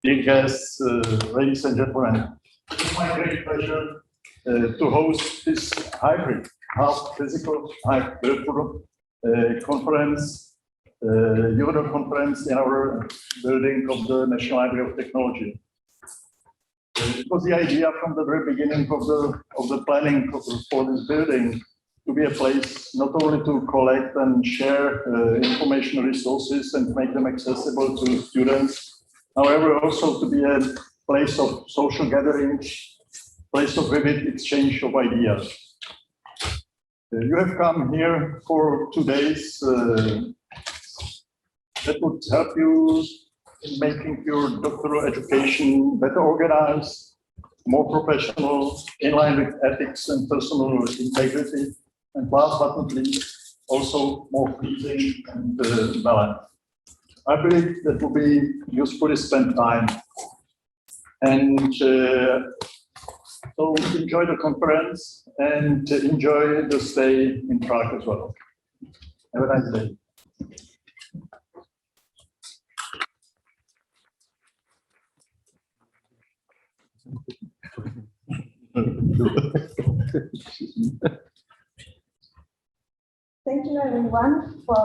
Dear guests, ladies and gentlemen, it's my great pleasure to host this hybrid, half physical, half virtual conference, Eurodoc Conference in our building of the National Library of Technology. It was the idea from the very beginning of the planning for this building to be a place not only to collect and share information resources and make them accessible to students, however, also to be a place of social gathering, place of vivid exchange of ideas. You have come here for 2 days that would help you in making your doctoral education better organized, more professional, in line with ethics and personal integrity, and last but not least, also more pleasing and balanced. I believe that will be usefully spent time. And so enjoy the conference and enjoy the stay in Prague as well. Have a nice day. Thank you everyone for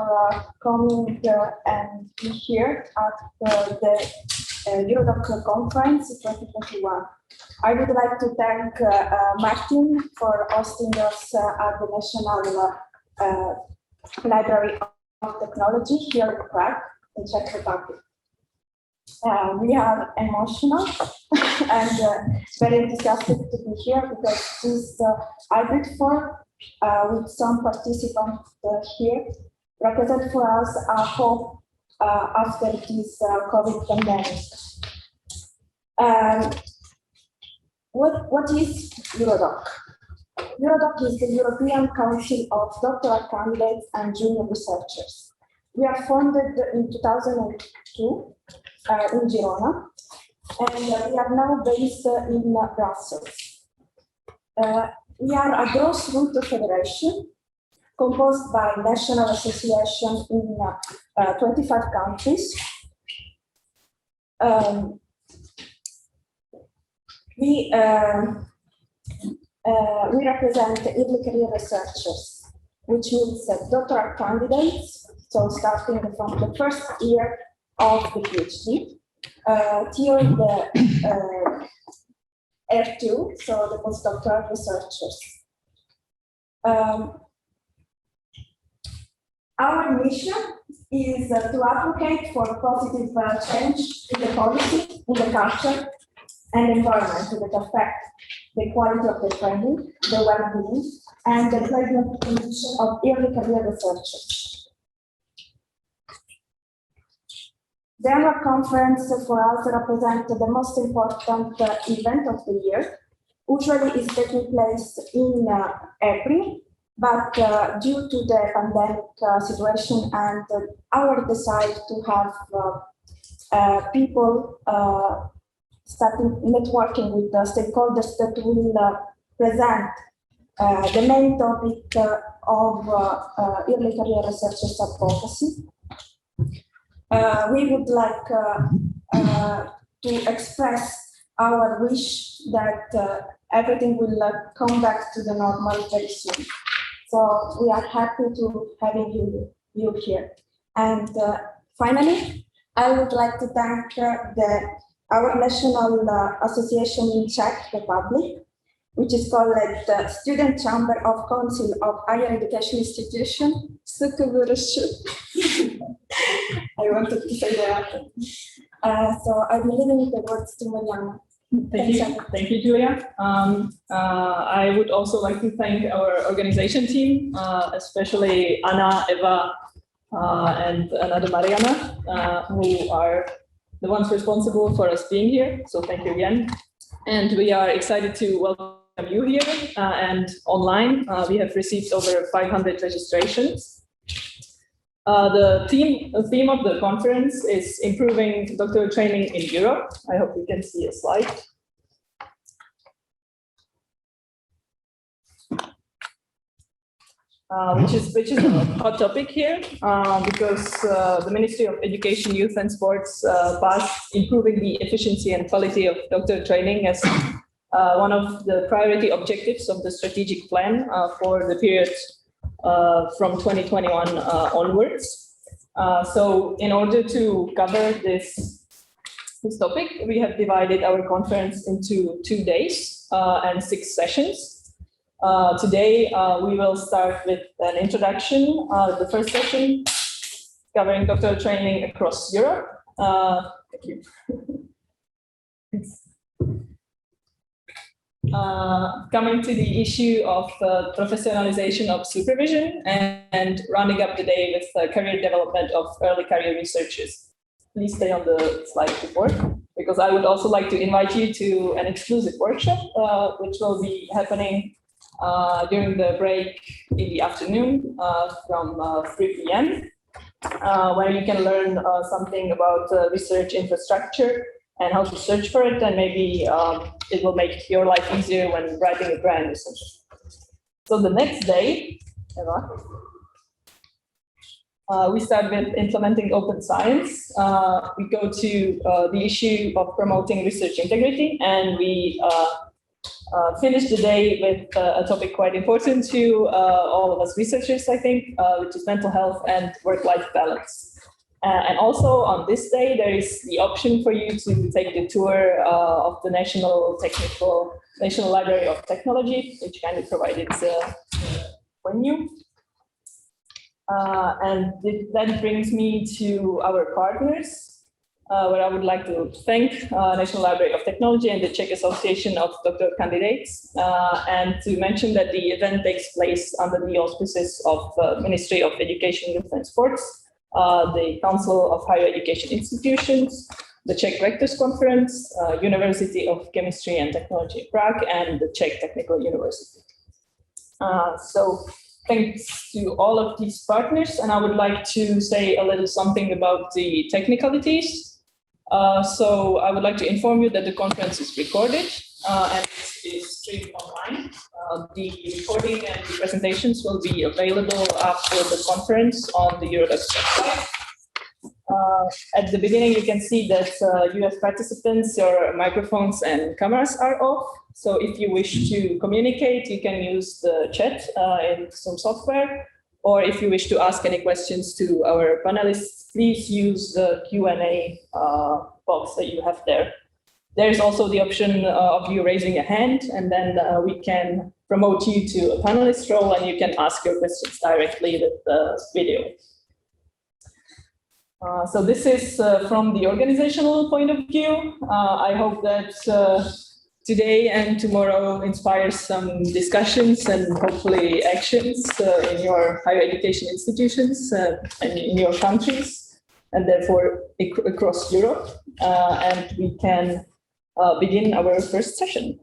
coming and be here at the Eurodoc Conference 2021. I would like to thank Martin for hosting us at the National Library of Technology here in Prague, in Czech Republic. We are emotional and very enthusiastic to be here because this is hybrid form with some participants here represent for us a hope after this COVID pandemic. What is Eurodoc? Eurodoc is the European Council of Doctoral Candidates and Junior Researchers. We are founded in 2002 in Girona, and we are now based in Brussels. We are a grassroots federation composed by national associations in 25 countries. We represent early career researchers, which means doctoral candidates, so starting from the first year of the PhD till the R2, so the postdoctoral researchers. Our mission is to advocate for positive change in the policy, in the culture, and environment that affect the quality of the training, the well-being, and the employment condition of early career researchers. The annual conference for us represents the most important event of the year. Usually it's taking place in April, but due to the pandemic situation and our desire to have people starting networking with the stakeholders that will present the main topic of early career researchers advocacy. We would like to express our wish that everything will come back to the normal very soon. So we are happy to having you here. And finally, I would like to thank our national association in Czech Republic, which is called the Student Chamber of Council of Higher Education Institution, I wanted to say that. So I'm leaving the words to Mariana. Thank you, Julia. I would also like to thank our organization team, especially Anna, Eva, and another Mariana, who are the ones responsible for us being here. So thank you again. And we are excited to welcome you here and online. We have received over 500 registrations. The theme of the conference is improving doctoral training in Europe. I hope we can see a slide. which is a hot topic here, because the Ministry of Education, Youth and Sports passed improving the efficiency and quality of doctoral training as one of the priority objectives of the strategic plan for the period from 2021 onwards. So in order to cover this topic, we have divided our conference into 2 days and 6 sessions. Today, we will start with an introduction, the first session covering doctoral training across Europe. Thank you. Coming to the issue of professionalization of supervision and rounding up the day with career development of early career researchers. Please stay on the slide before, because I would also like to invite you to an exclusive workshop, which will be happening during the break in the afternoon from 3 p.m., where you can learn something about research infrastructure and how to search for it, and maybe it will make your life easier when writing a grant research. So the next day, we start with implementing open science. We go to the issue of promoting research integrity, and we finish the day with a topic quite important to all of us researchers, I think, which is mental health and work-life balance. And also on this day, there is the option for you to take the tour of the National Library of Technology, which kindly provided for you. And that brings me to our partners, where I would like to thank National Library of Technology and the Czech Association of Doctoral Candidates, and to mention that the event takes place under the auspices of Ministry of Education, Youth and Sports, the Council of Higher Education Institutions, the Czech Rectors Conference, University of Chemistry and Technology Prague, and the Czech Technical University. So thanks to all of these partners, and I would like to say a little something about the technicalities. So I would like to inform you that the conference is recorded and is streamed online. The recording and the presentations will be available after the conference on the Eurodoc website. At the beginning, you can see that you as participants, your microphones and cameras are off. So if you wish to communicate, you can use the chat in some software. Or if you wish to ask any questions to our panelists, please use the Q&A box that you have there. There's also the option of you raising a hand, and then we can promote you to a panelist role, and you can ask your questions directly with the video. So this is from the organizational point of view. I hope that today and tomorrow inspires some discussions and hopefully actions in your higher education institutions and in your countries, and therefore across Europe. And we can begin our first session.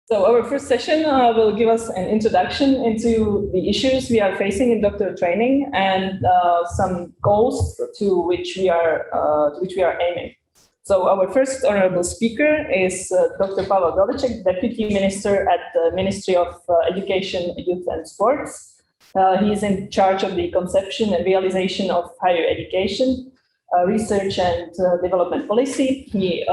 So our first session will give us an introduction into the issues we are facing in doctoral training and some goals to which we are aiming. So our first honorable speaker is Dr. Pavel Doleček, Deputy Minister at the Ministry of Education, Youth and Sports. He is in charge of the conception and realization of higher education, research and development policy. He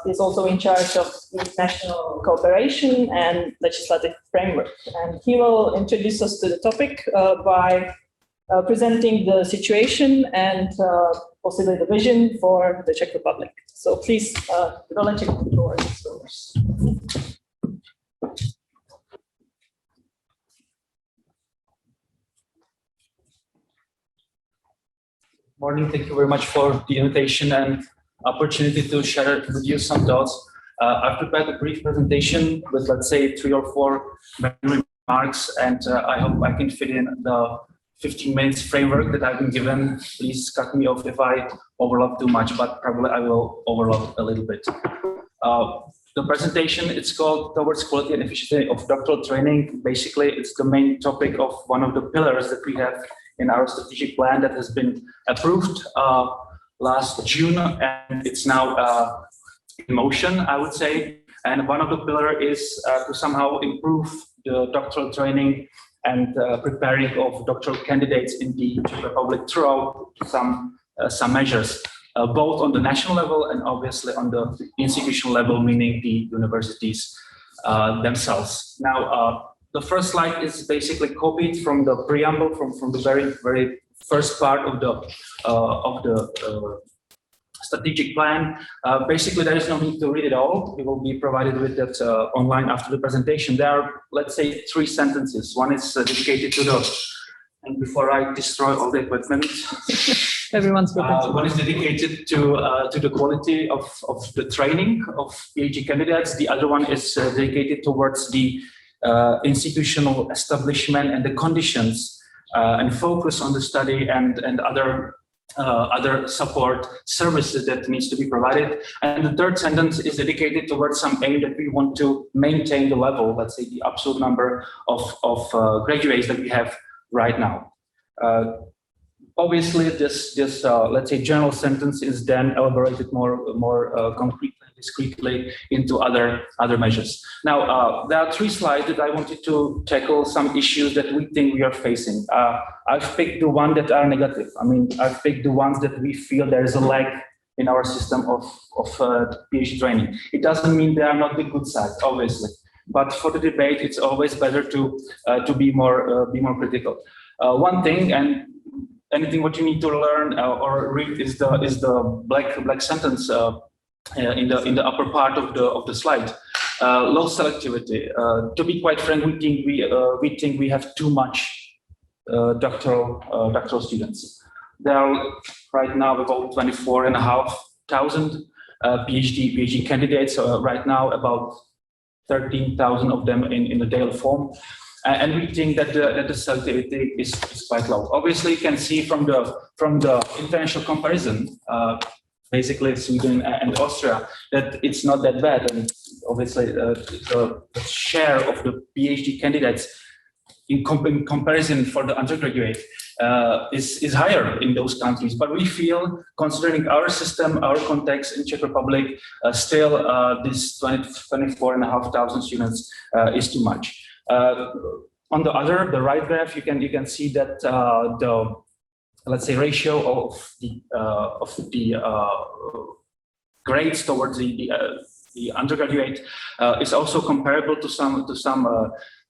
is also in charge of international cooperation and legislative framework. And he will introduce us to the topic by presenting the situation and possibly the vision for the Czech Republic. So please, Doleček, the floor is yours. Morning. Thank you very much for the invitation and opportunity to share with you some thoughts. I've prepared a brief presentation with, let's say, 3 or 4 main remarks, and I hope I can fit in the 15 minutes framework that I've been given. Please cut me off if I overlap too much, but probably I will overlap a little bit. The presentation, it's called Towards Quality and Efficiency of Doctoral Training. Basically, it's the main topic of one of the pillars that we have in our strategic plan that has been approved last June, and it's now in motion, I would say. And one of the pillars is to somehow improve the doctoral training and preparing of doctoral candidates in the Czech Republic throughout some measures, both on the national level and obviously on the institutional level, meaning the universities themselves. Now, the first slide is basically copied from the preamble, from the very first part of the strategic plan. Basically, there is no need to read it all. We will be provided with that online after the presentation. There are, let's say, 3 sentences. One is dedicated to the, and before I destroy all the equipment, everyone's one is dedicated to the quality of the training of PhD candidates. The other one is dedicated towards the institutional establishment and the conditions and focus on the study and other support services that needs to be provided. And the third sentence is dedicated towards some aim that we want to maintain the level, let's say the absolute number of graduates that we have right now. Obviously, this let's say general sentence is then elaborated more concretely, discretely into other measures. Now, there are 3 slides that I wanted to tackle some issues that we think we are facing. I've picked the ones that are negative. I mean, I've picked the ones that we feel there is a lack in our system of PhD training. It doesn't mean they are not the good side, obviously, but for the debate, it's always better to be more critical. One thing, and anything what you need to learn or read is the black sentence in the upper part of the slide. Low selectivity. To be quite frank, we think we have too much doctoral students. There are right now about 24,500 PhD candidates. Right now, about 13,000 of them in the daily form. And we think that the selectivity is quite low. Obviously, you can see from the international comparison, basically Sweden and Austria, that it's not that bad. And obviously, the share of the PhD candidates in comparison for the undergraduate is higher in those countries. But we feel, considering our system, our context in Czech Republic, still this 24,500 students is too much. On the right graph, you can see that the, let's say, ratio of the grades towards the undergraduate is also comparable to some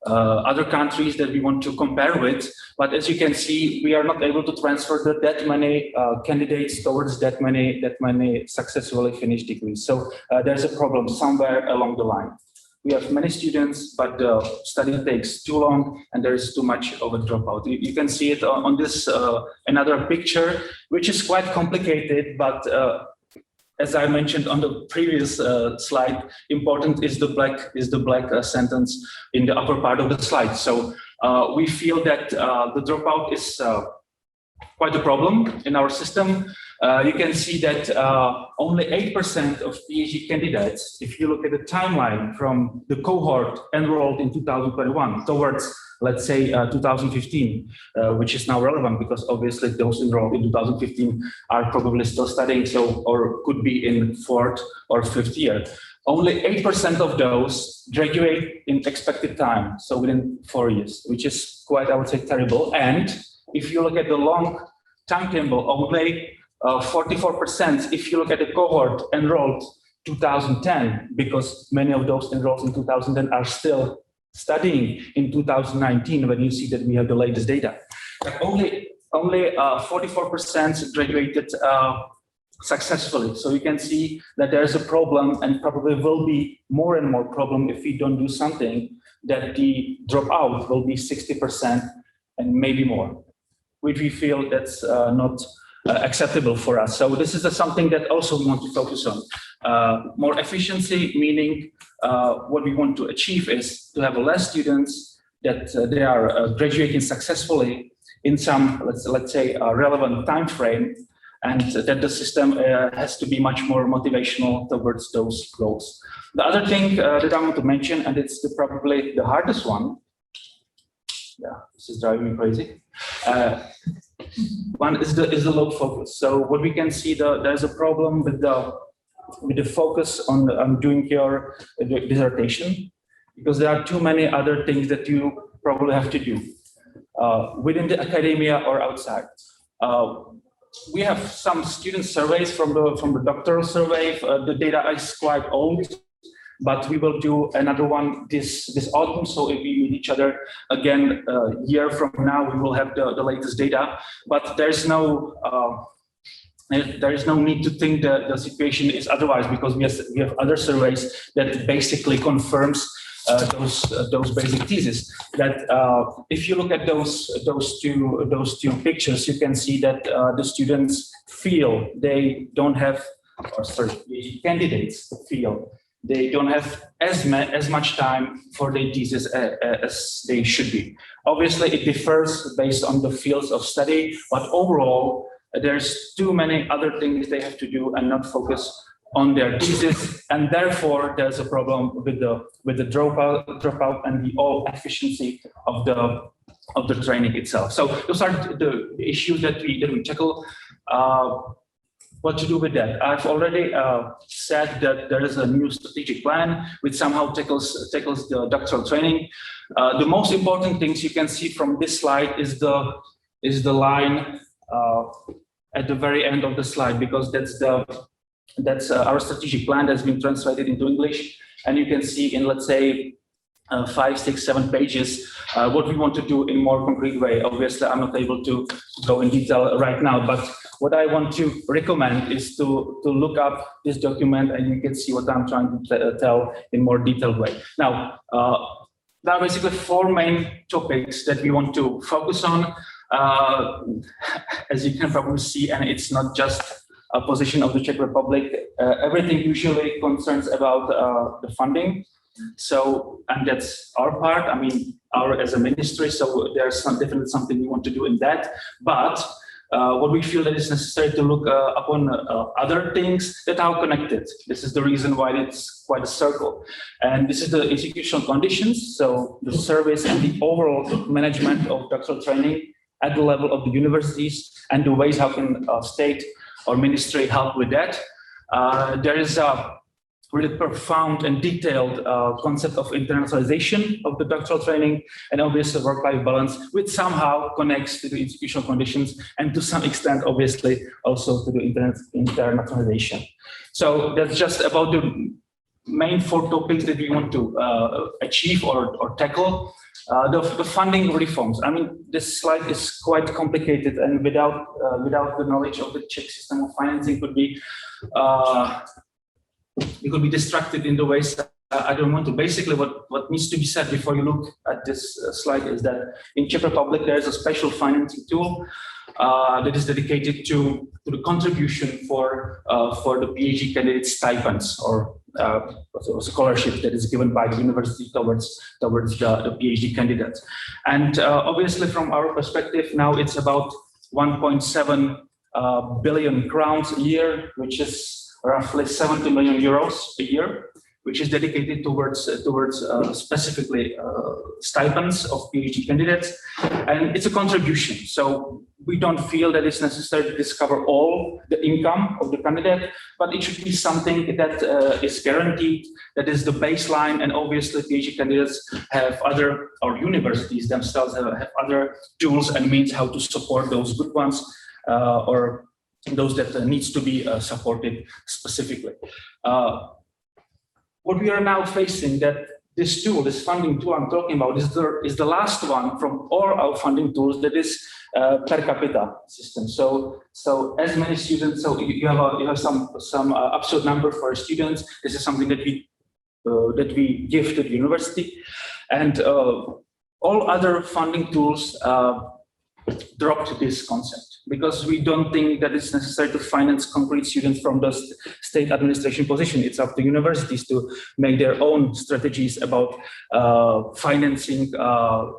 other countries that we want to compare with. But as you can see, we are not able to transfer that many candidates towards that many successfully finished degrees. So there's a problem somewhere along the line. We have many students, but the study takes too long and there is too much of a dropout. You can see it on this another picture, which is quite complicated, but as I mentioned on the previous slide, important is the black sentence in the upper part of the slide. So we feel that the dropout is quite a problem in our system. You can see that only 8% of PhD candidates, if you look at the timeline from the cohort enrolled in 2021 towards, let's say, 2015, which is now relevant because obviously those enrolled in 2015 are probably still studying, or could be in 4th or 5th year. Only 8% of those graduate in expected time, so within 4 years, which is quite, I would say, terrible. And if you look at the long timetable, only 44%, if you look at the cohort enrolled 2010, because many of those enrolled in 2010 are still studying in 2019, when you see that we have the latest data. Only 44% graduated successfully. So you can see that there's a problem, and probably will be more and more problem if we don't do something, that the dropout will be 60% and maybe more, which we feel that's not acceptable for us. So this is something that also we want to focus on. More efficiency, meaning what we want to achieve is to have less students, that they are graduating successfully in some, let's say, relevant time frame, and that the system has to be much more motivational towards those goals. The other thing that I want to mention, and it's probably the hardest one, yeah, this is driving me crazy, One is the load focus. So what we can see, there's a problem with the focus on doing your dissertation, because there are too many other things that you probably have to do within the academia or outside. We have some student surveys from the doctoral survey. The data is quite old, but we will do another one this autumn. So if we meet each other again a year from now, we will have the latest data. But there's no need to think that the situation is otherwise, because we have other surveys that basically confirms those basic theses. That if you look at those two pictures, you can see that the students feel they don't have, or sorry, the candidates feel they don't have as much time for their thesis as they should be. Obviously, it differs based on the fields of study, but overall, there's too many other things they have to do and not focus on their thesis, and therefore there's a problem with the dropout and the all efficiency of the training itself. So those are the issues that we tackle. What to do with that? I've already said that there is a new strategic plan which somehow tackles the doctoral training. The most important things you can see from this slide is the line at the very end of the slide, because that's our strategic plan that's been translated into English, and you can see in, let's say, 5, 6, 7 pages what we want to do in more concrete way. Obviously, I'm not able to go in detail right now, but what I want to recommend is to look up this document, and you can see what I'm trying to tell in more detailed way. Now, there are basically 4 main topics that we want to focus on. As you can probably see, and it's not just a position of the Czech Republic, everything usually concerns about the funding. So, and that's our part, I mean, as a ministry, so there's definitely something we want to do in that. But what we feel that is necessary to look upon other things that are connected. This is the reason why it's quite a circle. And this is the institutional conditions, so the service and the overall management of doctoral training at the level of the universities, and the ways how can state or ministry help with that. There is a really profound and detailed concept of internationalization of the doctoral training, and obviously work-life balance, which somehow connects to the institutional conditions, and to some extent, obviously, also to the internationalization. So that's just about the main 4 topics that we want to achieve or tackle. The funding reforms. I mean, this slide is quite complicated, and without the knowledge of the Czech system of financing, you could be distracted in the ways that I don't want to. Basically, what needs to be said before you look at this slide is that in Czech Republic there is a special financing tool that is dedicated to the contribution for the PhD candidate stipends, or scholarship that is given by the university towards the PhD candidates. And obviously, from our perspective, now it's about 1.7 billion crowns a year, which is roughly 70 million euros a year, which is dedicated towards specifically stipends of PhD candidates, and it's a contribution. So we don't feel that it's necessary to discover all the income of the candidate, but it should be something that is guaranteed, that is the baseline. And obviously, PhD candidates have other, or universities themselves have other tools and means how to support those good ones, or those that needs to be supported specifically. What we are now facing, that this tool, this funding tool I'm talking about, is the last one from all our funding tools that is per capita system. So as many students, so you have some absolute number for students. This is something that we give to the university, and all other funding tools dropped this concept, because we don't think that it's necessary to finance concrete students from the state administration position. It's up to universities to make their own strategies about financing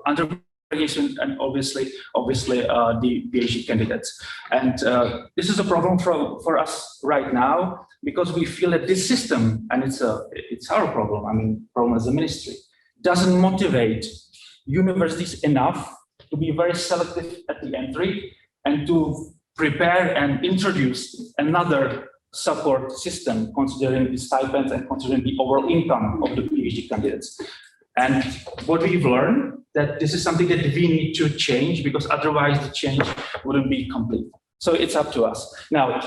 undergraduation, and obviously the PhD candidates. And this is a problem for us right now, because we feel that this system, and it's our problem, I mean, problem as a ministry, doesn't motivate universities enough to be very selective at the entry, and to prepare and introduce another support system, considering the stipends and considering the overall income of the PhD candidates. And what we've learned, that this is something that we need to change, because otherwise the change wouldn't be complete. So it's up to us. Now,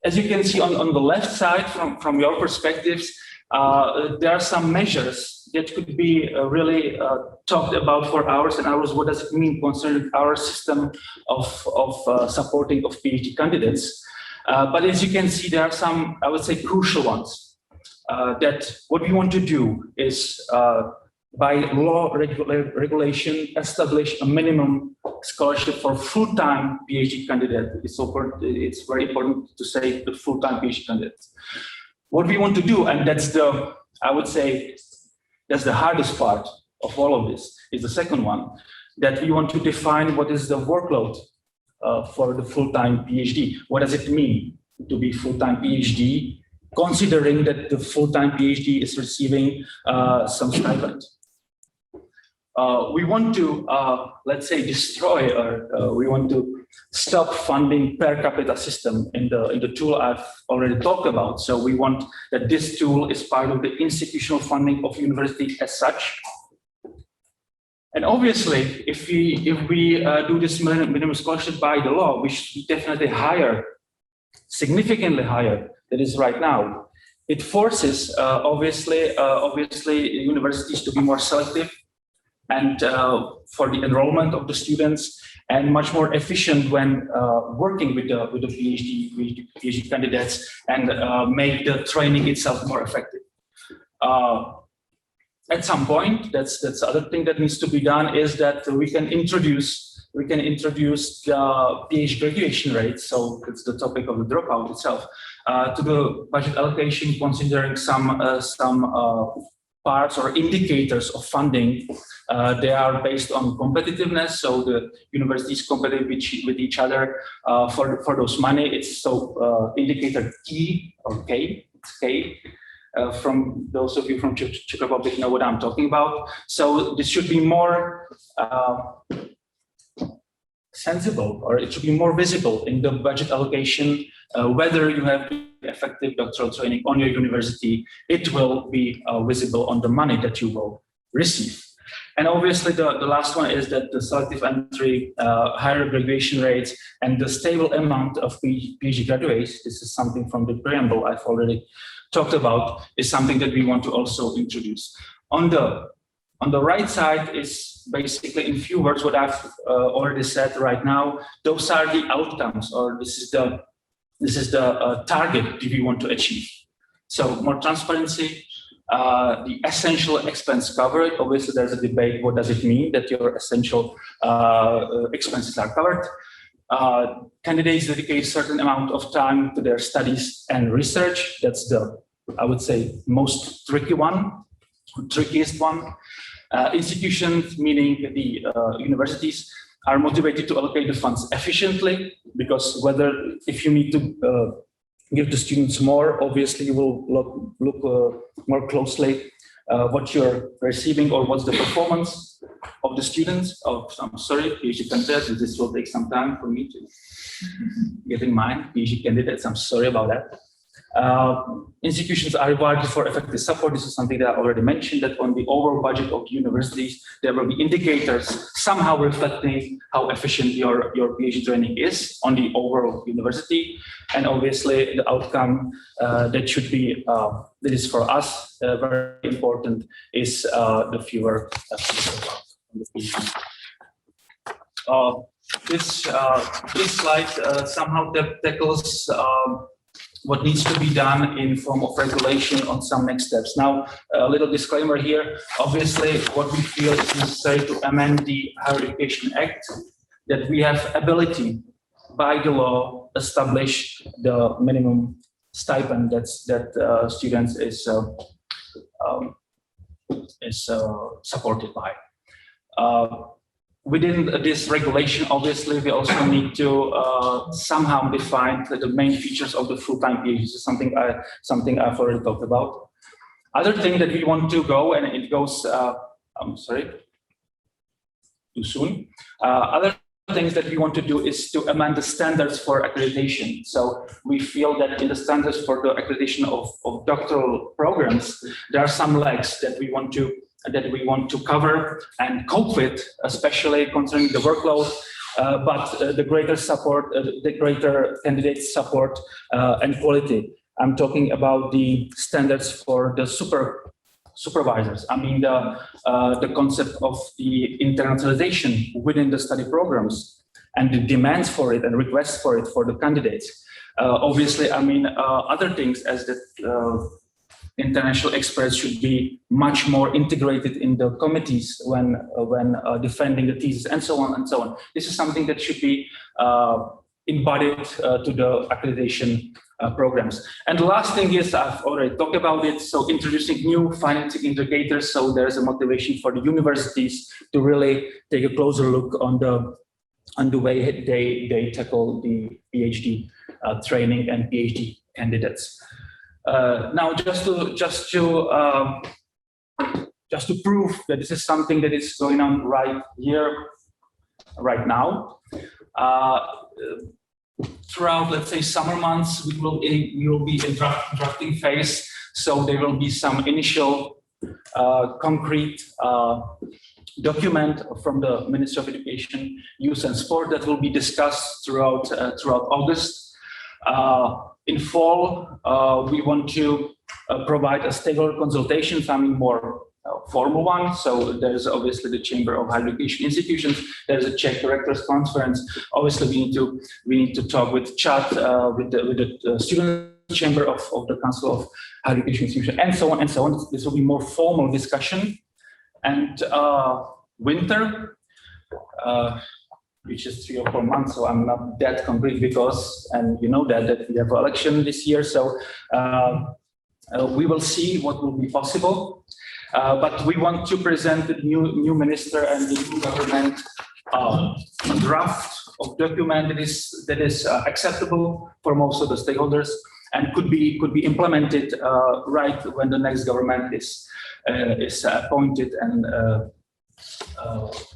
as you can see on the left side, from your perspectives, there are some measures that could be really talked about for hours and hours. What does it mean concerning our system of supporting of PhD candidates? But as you can see, there are some, I would say, crucial ones. That what we want to do is, by law regulation, establish a minimum scholarship for full-time PhD candidate. It's very important to say the full-time PhD candidates. What we want to do, and that's the, I would say, that's the hardest part of all of this, is the second one, that we want to define what is the workload for the full-time PhD. What does it mean to be full-time PhD, considering that the full-time PhD is receiving some stipend? We want to, let's say, destroy, or we want to stop funding per capita system in the tool I've already talked about. So we want that this tool is part of the institutional funding of university as such. And obviously, if we do this minimum scholarship by the law, we should be definitely higher, significantly higher than is right now. It forces, obviously, universities to be more selective and for the enrollment of the students, and much more efficient when working with the PhD candidates, and make the training itself more effective. At some point, that's the other thing that needs to be done, is that we can introduce the PhD graduation rate. So it's the topic of the dropout itself, to the budget allocation, considering some parts or indicators of funding. They are based on competitiveness, so the universities compete with each other for those money. It's so indicator T or K, it's K. From those of you from Czech Republic know what I'm talking about. So this should be more sensible, or it should be more visible in the budget allocation, whether you have effective doctoral training on your university. It will be visible on the money that you will receive. And obviously the last one is that the selective entry, higher graduation rates, and the stable amount of PhD graduates, this is something from the preamble I've already talked about, is something that we want to also introduce. On the right side is basically, in few words, what I've already said right now. Those are the outcomes, or this is the target that we want to achieve. So more transparency, the essential expense coverage. Obviously, there's a debate. What does it mean that your essential expenses are covered? Candidates dedicate a certain amount of time to their studies and research. That's the, I would say, most trickiest one. Institutions, meaning the universities, are motivated to allocate the funds efficiently, because if you need to give the students more, obviously you will look more closely what you're receiving, or what's the performance of the students. I'm sorry, PhD candidates, this will take some time for me to get in mind. PhD candidates, I'm sorry about that. Institutions are rewarded for effective support. This is something that I already mentioned, that on the overall budget of the universities, there will be indicators somehow reflecting how efficient your PhD training is on the overall university. And obviously the outcome that should be, that is for us very important, is the fewer on the PhD. This slide somehow tackles what needs to be done in form of regulation on some next steps. Now, a little disclaimer here. Obviously, what we feel is necessary to amend the Higher Education Act, that we have ability by the law establish the minimum stipend that students is supported by. Within this regulation, obviously, we also need to somehow define the main features of the full-time PhD. This is something I've already talked about. Other thing that we want to go, and it goes, I'm sorry, too soon. Other things that we want to do is to amend the standards for accreditation. So we feel that in the standards for the accreditation of doctoral programs, there are some lags that we want to cover and cope with, especially concerning the workload, but the greater support, the greater candidate support and quality. I'm talking about the standards for the supervisors. I mean, the concept of the internationalization within the study programs and the demands for it and requests for it for the candidates. Obviously, I mean, other things as that international experts should be much more integrated in the committees when defending the thesis and so on and so on. This is something that should be embodied to the accreditation programs. And the last thing is, I've already talked about it, so introducing new financing indicators, so there's a motivation for the universities to really take a closer look on the way they tackle the PhD training and PhD candidates. Now, just to prove that this is something that is going on right here, right now. Throughout, let's say, summer months, we will be in drafting phase. So there will be some initial concrete document from the Ministry of Education, Youth and Sport that will be discussed throughout August. In fall, we want to provide a stakeholder consultation, something more formal one. So there's obviously the Chamber of Higher Education Institutions. There's a Czech Directors Conference. Obviously, we need to talk with CHAT, with the Student Chamber of the Council of Higher Education Institutions, and so on and so on. This will be more formal discussion. And winter, which is 3 or 4 months, so I'm not that concrete because, and you know that we have an election this year, so we will see what will be possible. But we want to present the new minister and the new government draft of document that is acceptable for most of the stakeholders and could be implemented right when the next government is appointed and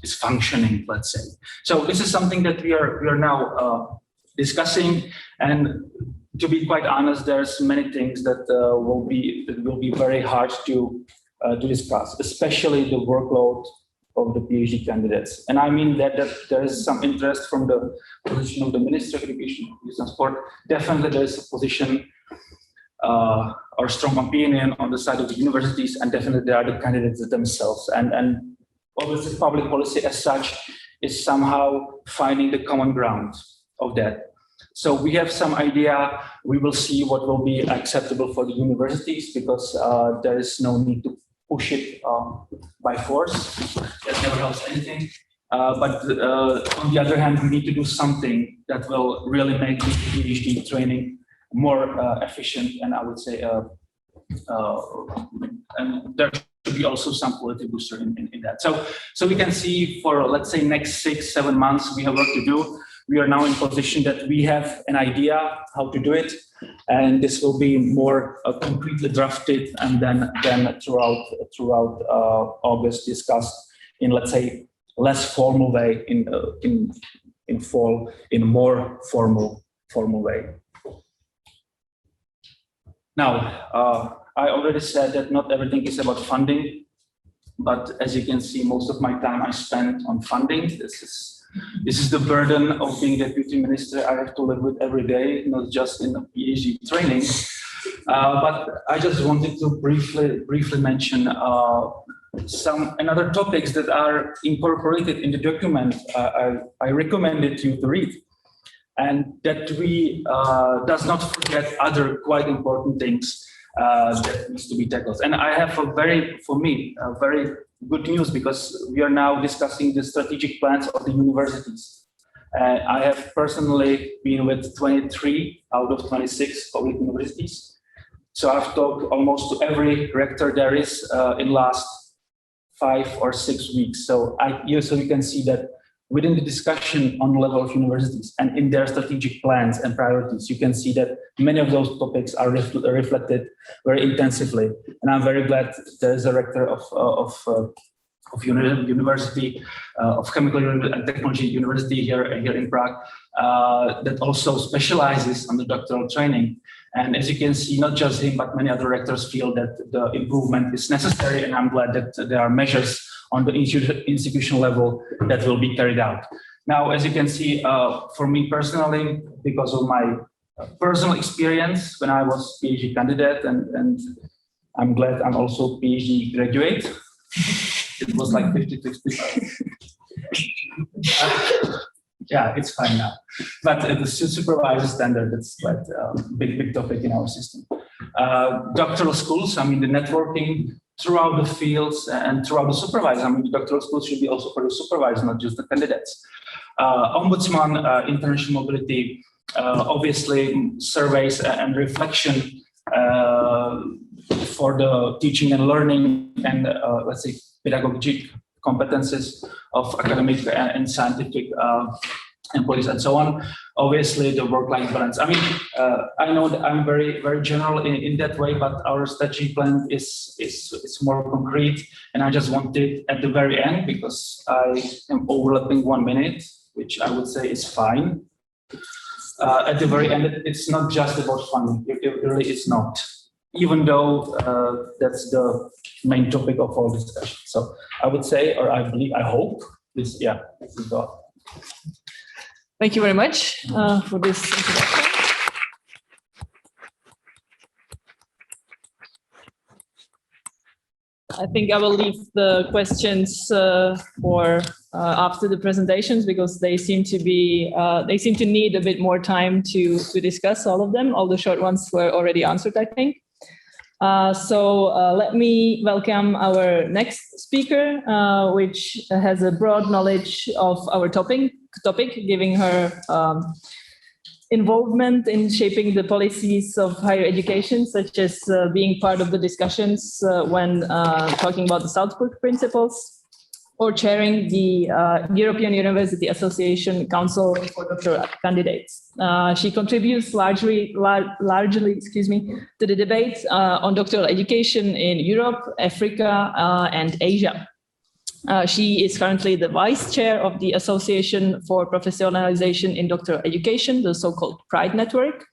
is functioning, let's say. So this is something that we are now discussing, and to be quite honest, there's many things that will be very hard to discuss, especially the workload of the PhD candidates. And I mean that there is some interest from the position of the Ministry of Education, Youth and Sport. Definitely there is a position or strong opinion on the side of the universities, and definitely there are the candidates themselves. And obviously public policy as such is somehow finding the common ground of that. So we have some idea. We will see what will be acceptable for the universities, because there is no need to push it by force. That never helps anything. But on the other hand, we need to do something that will really make the PhD training more efficient, and I would say, and there should be also some quality booster in that. So we can see for, let's say, next 6-7 months, we have work to do. We are now in position that we have an idea how to do it, and this will be more concretely drafted, and then throughout August discussed in, let's say, less formal way, in fall, in a more formal way. Now, I already said that not everything is about funding, but as you can see, most of my time I spent on funding. This is the burden of being deputy minister. I have to live with every day, not just in the PhD training. But I just wanted to briefly mention some another topics that are incorporated in the document. I recommended you to read, and that we does not forget other quite important things that needs to be tackled. And I have very good news, because we are now discussing the strategic plans of the universities. I have personally been with 23 out of 26 public universities. So I've talked almost to every rector there is in last 5 or 6 weeks. So you can see that within the discussion on the level of universities and in their strategic plans and priorities, you can see that many of those topics are reflected very intensively. And I'm very glad there is a rector of of University of Chemical and Technology University here in Prague, that also specializes on the doctoral training. And as you can see, not just him, but many other rectors feel that the improvement is necessary, and I'm glad that there are measures on the institutional level that will be carried out. Now, as you can see, for me personally, because of my personal experience when I was PhD candidate, and I'm glad I'm also PhD graduate. It was like 50-50. Yeah, it's fine now. But the supervisor standard, that's quite a big topic in our system. Doctoral schools, I mean, the networking throughout the fields and throughout the supervisor. I mean, the doctoral schools should be also for the supervisor, not just the candidates. Ombudsman, international mobility, obviously surveys and reflection for the teaching and learning and let's say pedagogic competences of academic and scientific employees and so on. Obviously, the work-life balance. I mean, I know that I'm very general in that way, but our strategy plan is more concrete, and I just wanted at the very end, because I am overlapping 1 minute, which I would say is fine. At the very end, it's not just about funding. It really is not, even though that's the main topic of all discussion. So I would say, or I believe, I hope this, yeah, this is all. Thank you very much for this introduction. I think I will leave the questions for after the presentations, because they seem to be they seem to need a bit more time to discuss all of them. All the short ones were already answered, I think. So let me welcome our next speaker, which has a broad knowledge of our topic, giving her involvement in shaping the policies of higher education, such as being part of the discussions when talking about the Salzburg principles, or chairing the European University Association Council for Doctoral Candidates. She contributes largely, excuse me, to the debate on doctoral education in Europe, Africa, and Asia. She is currently the vice chair of the Association for Professionalization in Doctoral Education, the so-called PRIDE network.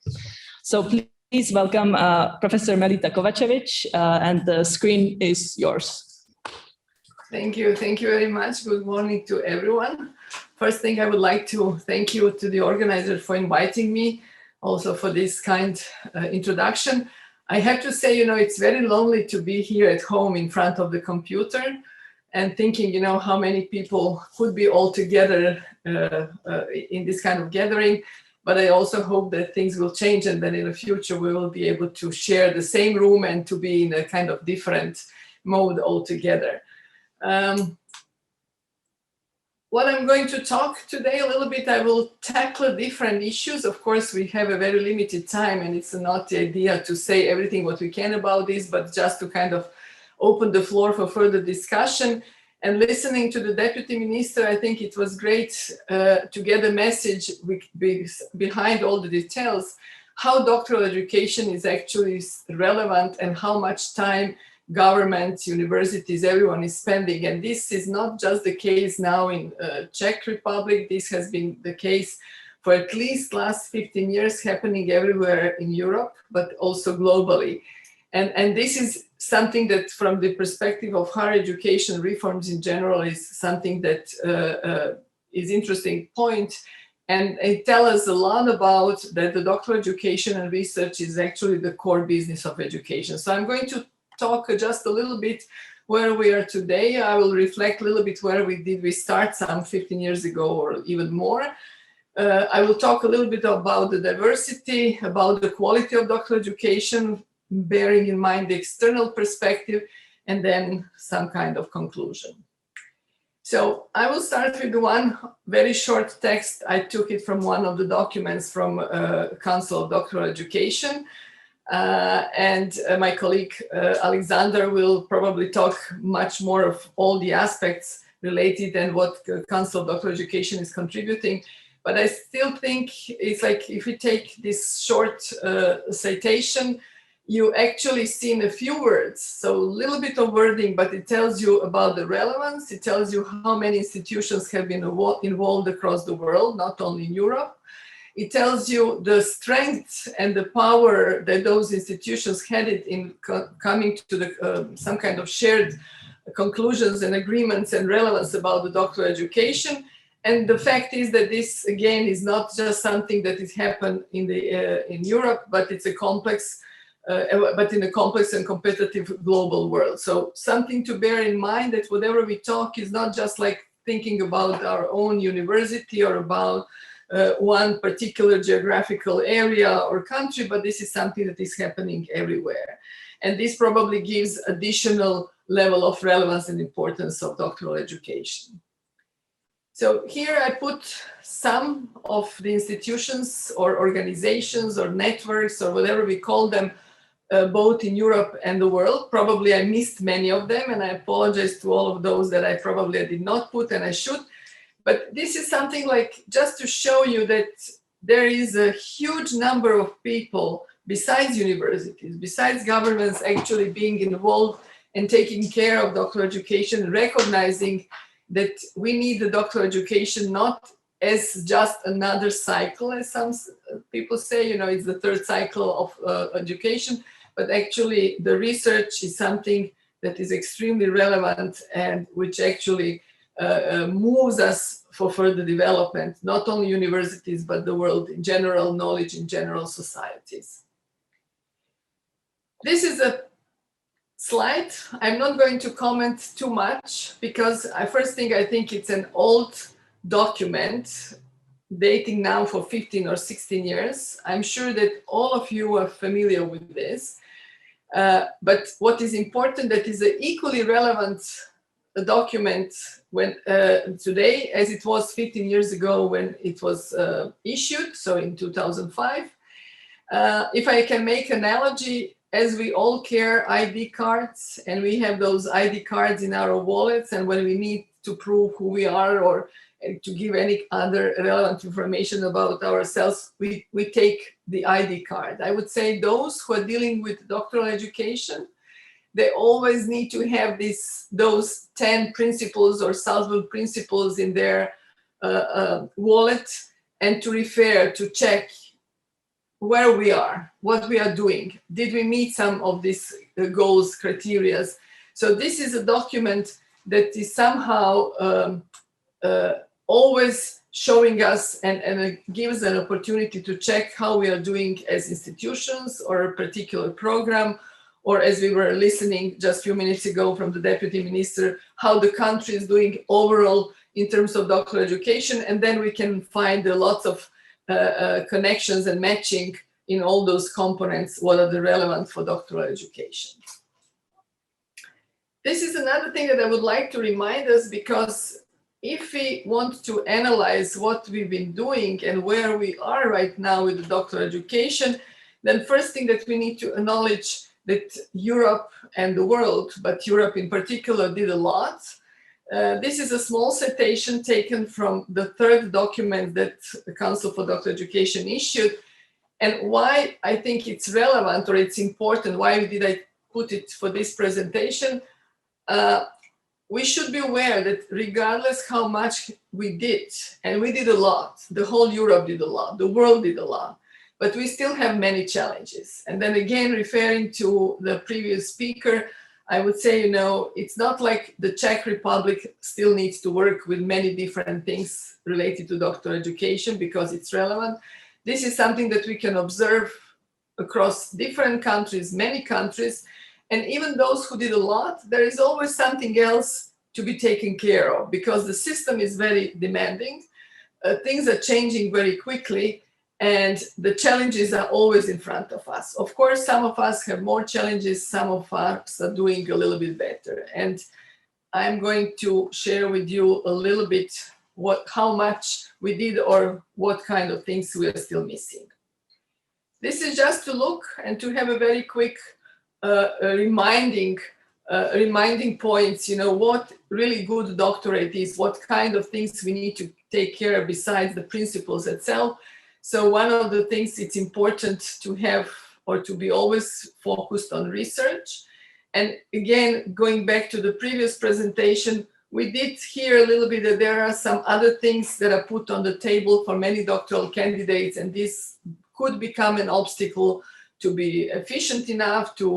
So please welcome Professor Melita Kovacevic, and the screen is yours. Thank you very much. Good morning to everyone. First thing, I would like to thank you to the organizer for inviting me, also for this kind introduction. I have to say, it's very lonely to be here at home in front of the computer and thinking, how many people could be all together in this kind of gathering. But I also hope that things will change, and that in the future we will be able to share the same room and to be in a kind of different mode altogether. What I'm going to talk today a little bit, I will tackle different issues. Of course, we have a very limited time, and it's not the idea to say everything what we can about this, but just to kind of open the floor for further discussion. And listening to the Deputy Minister, I think it was great to get a message behind all the details, how doctoral education is actually relevant and how much time governments, universities, everyone is spending. And this is not just the case now in Czech Republic. This has been the case for at least last 15 years, happening everywhere in Europe, but also globally. And this is something that, from the perspective of higher education reforms in general, is something that is interesting point. And it tells us a lot about that the doctoral education and research is actually the core business of education. So I'm going to talk just a little bit where we are today. I will reflect a little bit where we start some 15 years ago or even more. I will talk a little bit about the diversity, about the quality of doctoral education, bearing in mind the external perspective, and then some kind of conclusion. So I will start with one very short text. I took it from one of the documents from Council of Doctoral Education. And my colleague Alexander will probably talk much more of all the aspects related and what the Council of Doctoral Education is contributing. But I still think it's like, if we take this short citation, you actually see in a few words, so a little bit of wording, but it tells you about the relevance. It tells you how many institutions have been involved across the world, not only in Europe. It tells you the strength and the power that those institutions had it in coming to the, some kind of shared conclusions and agreements and relevance about the doctoral education. And the fact is that this, again, is not just something that has happened in Europe, but it's a complex, but in a complex and competitive global world. So something to bear in mind, that whatever we talk is not just like thinking about our own university or about one particular geographical area or country, but this is something that is happening everywhere. And this probably gives additional level of relevance and importance of doctoral education. So here I put some of the institutions or organizations or networks or whatever we call them, both in Europe and the world. Probably I missed many of them, and I apologize to all of those that I probably did not put, and I should. But this is something like just to show you that there is a huge number of people besides universities, besides governments, actually being involved and taking care of doctoral education, recognizing that we need the doctoral education not as just another cycle, as some people say, you know, it's the third cycle of education, but actually the research is something that is extremely relevant and which actually moves us for further development, not only universities, but the world in general, knowledge in general, societies. This is a slide. I'm not going to comment too much because I think it's an old document dating now for 15 or 16 years. I'm sure that all of you are familiar with this. But what is important, that is an equally relevant document when today as it was 15 years ago when it was issued, so in 2005. If I can make analogy, as we all carry ID cards, and we have those ID cards in our wallets, and when we need to prove who we are or to give any other relevant information about ourselves, we take the ID card. I would say those who are dealing with doctoral education, they always need to have those 10 principles or Salzburg principles in their wallet, and to refer, to check where we are, what we are doing. Did we meet some of these goals, criteria? So this is a document that is somehow always showing us and gives an opportunity to check how we are doing as institutions or a particular program, or as we were listening just a few minutes ago from the Deputy Minister, how the country is doing overall in terms of doctoral education. And then we can find lots of connections and matching in all those components, what are the relevant for doctoral education. This is another thing that I would like to remind us, because if we want to analyze what we've been doing and where we are right now with the doctoral education, then first thing that we need to acknowledge that Europe and the world, but Europe in particular, did a lot. This is a small citation taken from the third document that the Council for Doctoral Education issued. And why I think it's relevant, or it's important, why did I put it for this presentation? We should be aware that regardless how much we did, and we did a lot, the whole Europe did a lot, the world did a lot, but we still have many challenges. And then again, referring to the previous speaker, I would say, you know, it's not like the Czech Republic still needs to work with many different things related to doctoral education because it's relevant. This is something that we can observe across different countries, many countries, and even those who did a lot, there is always something else to be taken care of because the system is very demanding. Things are changing very quickly, and the challenges are always in front of us. Of course, some of us have more challenges, some of us are doing a little bit better. And I'm going to share with you a little bit how much we did or what kind of things we are still missing. This is just to look and to have a very quick reminding points, you know, what really good doctorate is, what kind of things we need to take care of besides the principles itself. So one of the things it's important to have or to be always focused on research. And again, going back to the previous presentation, we did hear a little bit that there are some other things that are put on the table for many doctoral candidates, and this could become an obstacle to be efficient enough to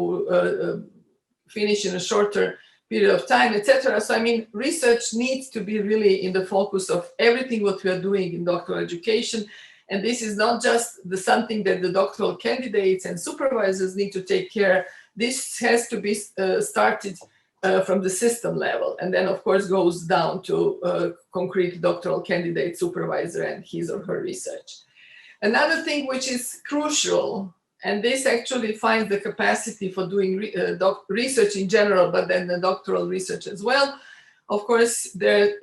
finish in a shorter period of time, etc. So, I mean, research needs to be really in the focus of everything what we are doing in doctoral education. And this is not just something that the doctoral candidates and supervisors need to take care. This has to be started from the system level, and then of course goes down to concrete doctoral candidate, supervisor, and his or her research. Another thing which is crucial, and this actually finds the capacity for doing research in general, but then the doctoral research as well. Of course, there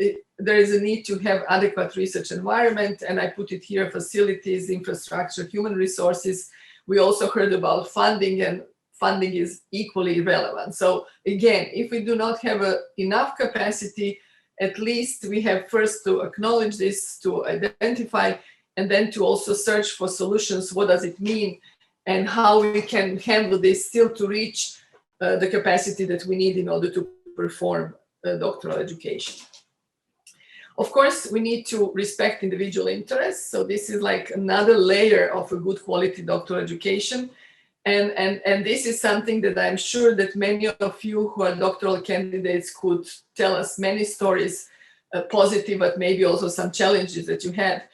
is a need to have adequate research environment, and I put it here: facilities, infrastructure, human resources. We also heard about funding, and funding is equally relevant. So again, if we do not have enough capacity, at least we have first to acknowledge this, to identify, and then to also search for solutions. What does it mean, and how we can handle this still to reach the capacity that we need in order to perform doctoral education. Of course, we need to respect individual interests. So this is like another layer of a good quality doctoral education. And this is something that I'm sure that many of you who are doctoral candidates could tell us many stories, positive, but maybe also some challenges that you had,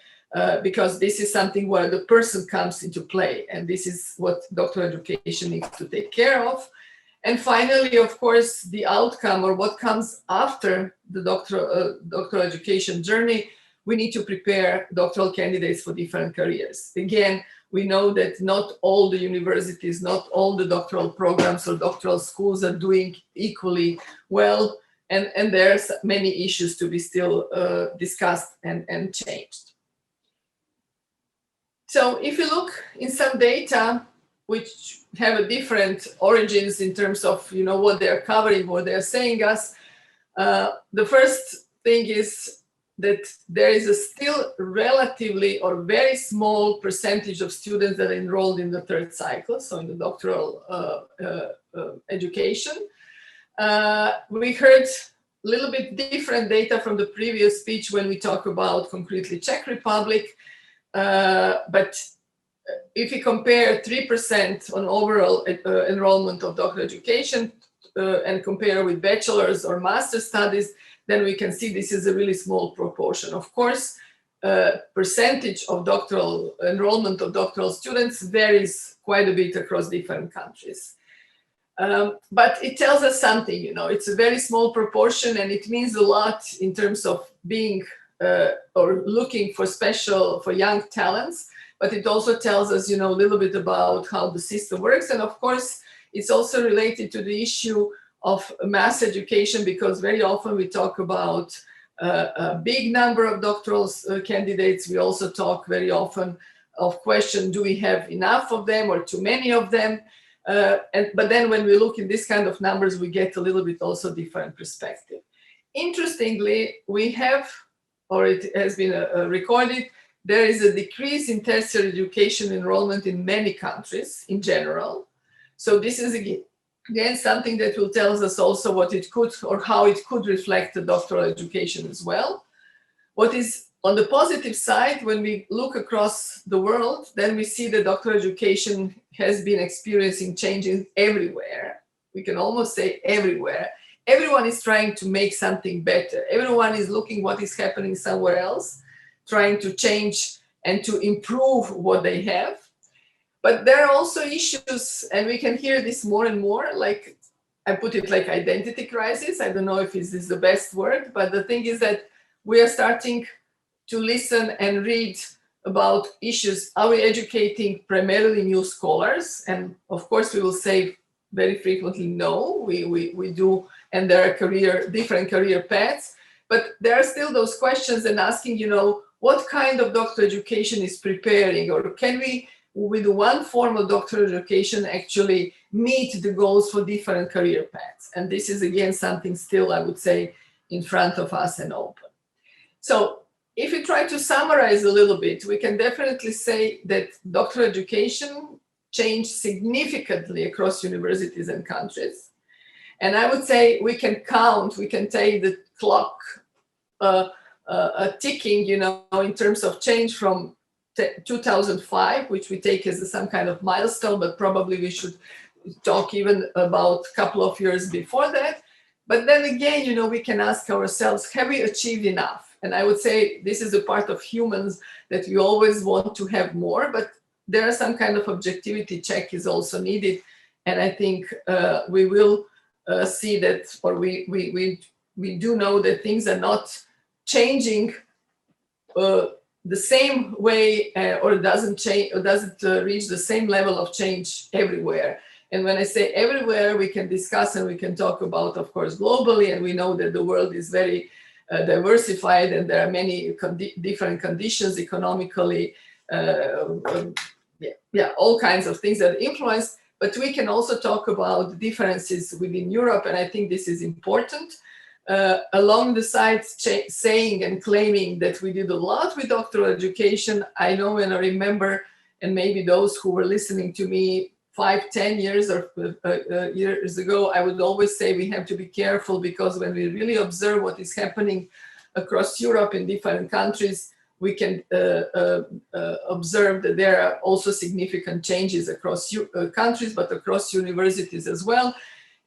because this is something where the person comes into play, and this is what doctoral education needs to take care of. And finally, of course, the outcome, or what comes after the doctoral education journey, we need to prepare doctoral candidates for different careers. Again, we know that not all the universities, not all the doctoral programs or doctoral schools are doing equally well, and there's many issues to be still discussed and changed. So if you look in some data which have a different origins in terms of, you know, what they're covering, what they're saying us, the first thing is that there is a still relatively or very small percentage of students that are enrolled in the third cycle, so in the doctoral education. We heard a little bit different data from the previous speech when we talk about concretely Czech Republic, but if you compare 3% on overall enrollment of doctoral education and compare with bachelor's or master's studies, then we can see this is a really small proportion. Of course, percentage of doctoral enrollment of doctoral students varies quite a bit across different countries. But it tells us something, you know, it's a very small proportion, and it means a lot in terms of being or looking for young talents. But it also tells us, you know, a little bit about how the system works. And of course, it's also related to the issue of mass education, because very often we talk about a big number of doctoral candidates. We also talk very often of question, do we have enough of them or too many of them? But then when we look in this kind of numbers, we get a little bit also different perspective. Interestingly, we have, or it has been recorded, there is a decrease in tertiary education enrollment in many countries in general. So this is again something that will tell us also what it could or how it could reflect the doctoral education as well. What is on the positive side, when we look across the world, then we see that doctoral education has been experiencing changes everywhere. We can almost say everywhere. Everyone is trying to make something better. Everyone is looking what is happening somewhere else, trying to change and to improve what they have. But there are also issues, and we can hear this more and more, like I put it like identity crisis. I don't know if this is the best word, but the thing is that we are starting to listen and read about issues. Are we educating primarily new scholars? And of course, we will say very frequently, no, we do, and there are different career paths. But there are still those questions and asking, you know, what kind of doctoral education is preparing, or can we, with one form of doctoral education, actually meet the goals for different career paths? And this is again something still, I would say, in front of us and open. So if we try to summarize a little bit, we can definitely say that doctoral education changed significantly across universities and countries. And I would say we can count, we can take the clock ticking, you know, in terms of change from 2005, which we take as some kind of milestone, but probably we should talk even about a couple of years before that. But then again, you know, we can ask ourselves, have we achieved enough? And I would say this is a part of humans that we always want to have more, but there are some kind of objectivity check is also needed. And I think we will see that, or we do know that things are not changing the same way, or doesn't change, or doesn't reach the same level of change everywhere. And when I say everywhere, we can discuss and we can talk about, of course, globally, and we know that the world is very diversified and there are many different conditions economically, all kinds of things that influence, but we can also talk about differences within Europe, and I think this is important. Along the sides saying and claiming that we did a lot with doctoral education, I know and I remember, and maybe those who were listening to me 5-10 years or years ago, I would always say we have to be careful, because when we really observe what is happening across Europe in different countries, we can observe that there are also significant changes across countries, but across universities as well.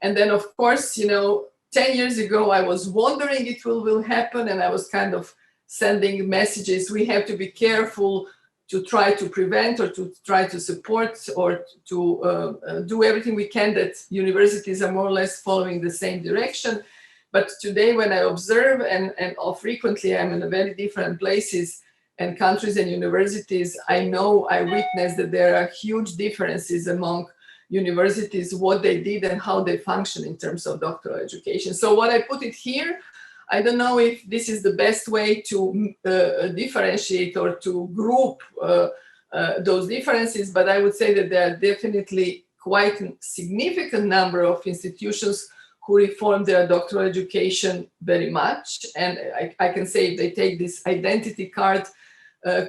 And then, of course, you know, 10 years ago, I was wondering it will happen, and I was kind of sending messages. We have to be careful to try to prevent, or to try to support, or to do everything we can that universities are more or less following the same direction. But today, when I observe, and frequently I'm in very different places and countries and universities, I know, I witness that there are huge differences among universities, what they did and how they function in terms of doctoral education. So what I put it here, I don't know if this is the best way to differentiate or to group those differences, but I would say that there are definitely quite a significant number of institutions who reform their doctoral education very much. And I can say if they take this identity card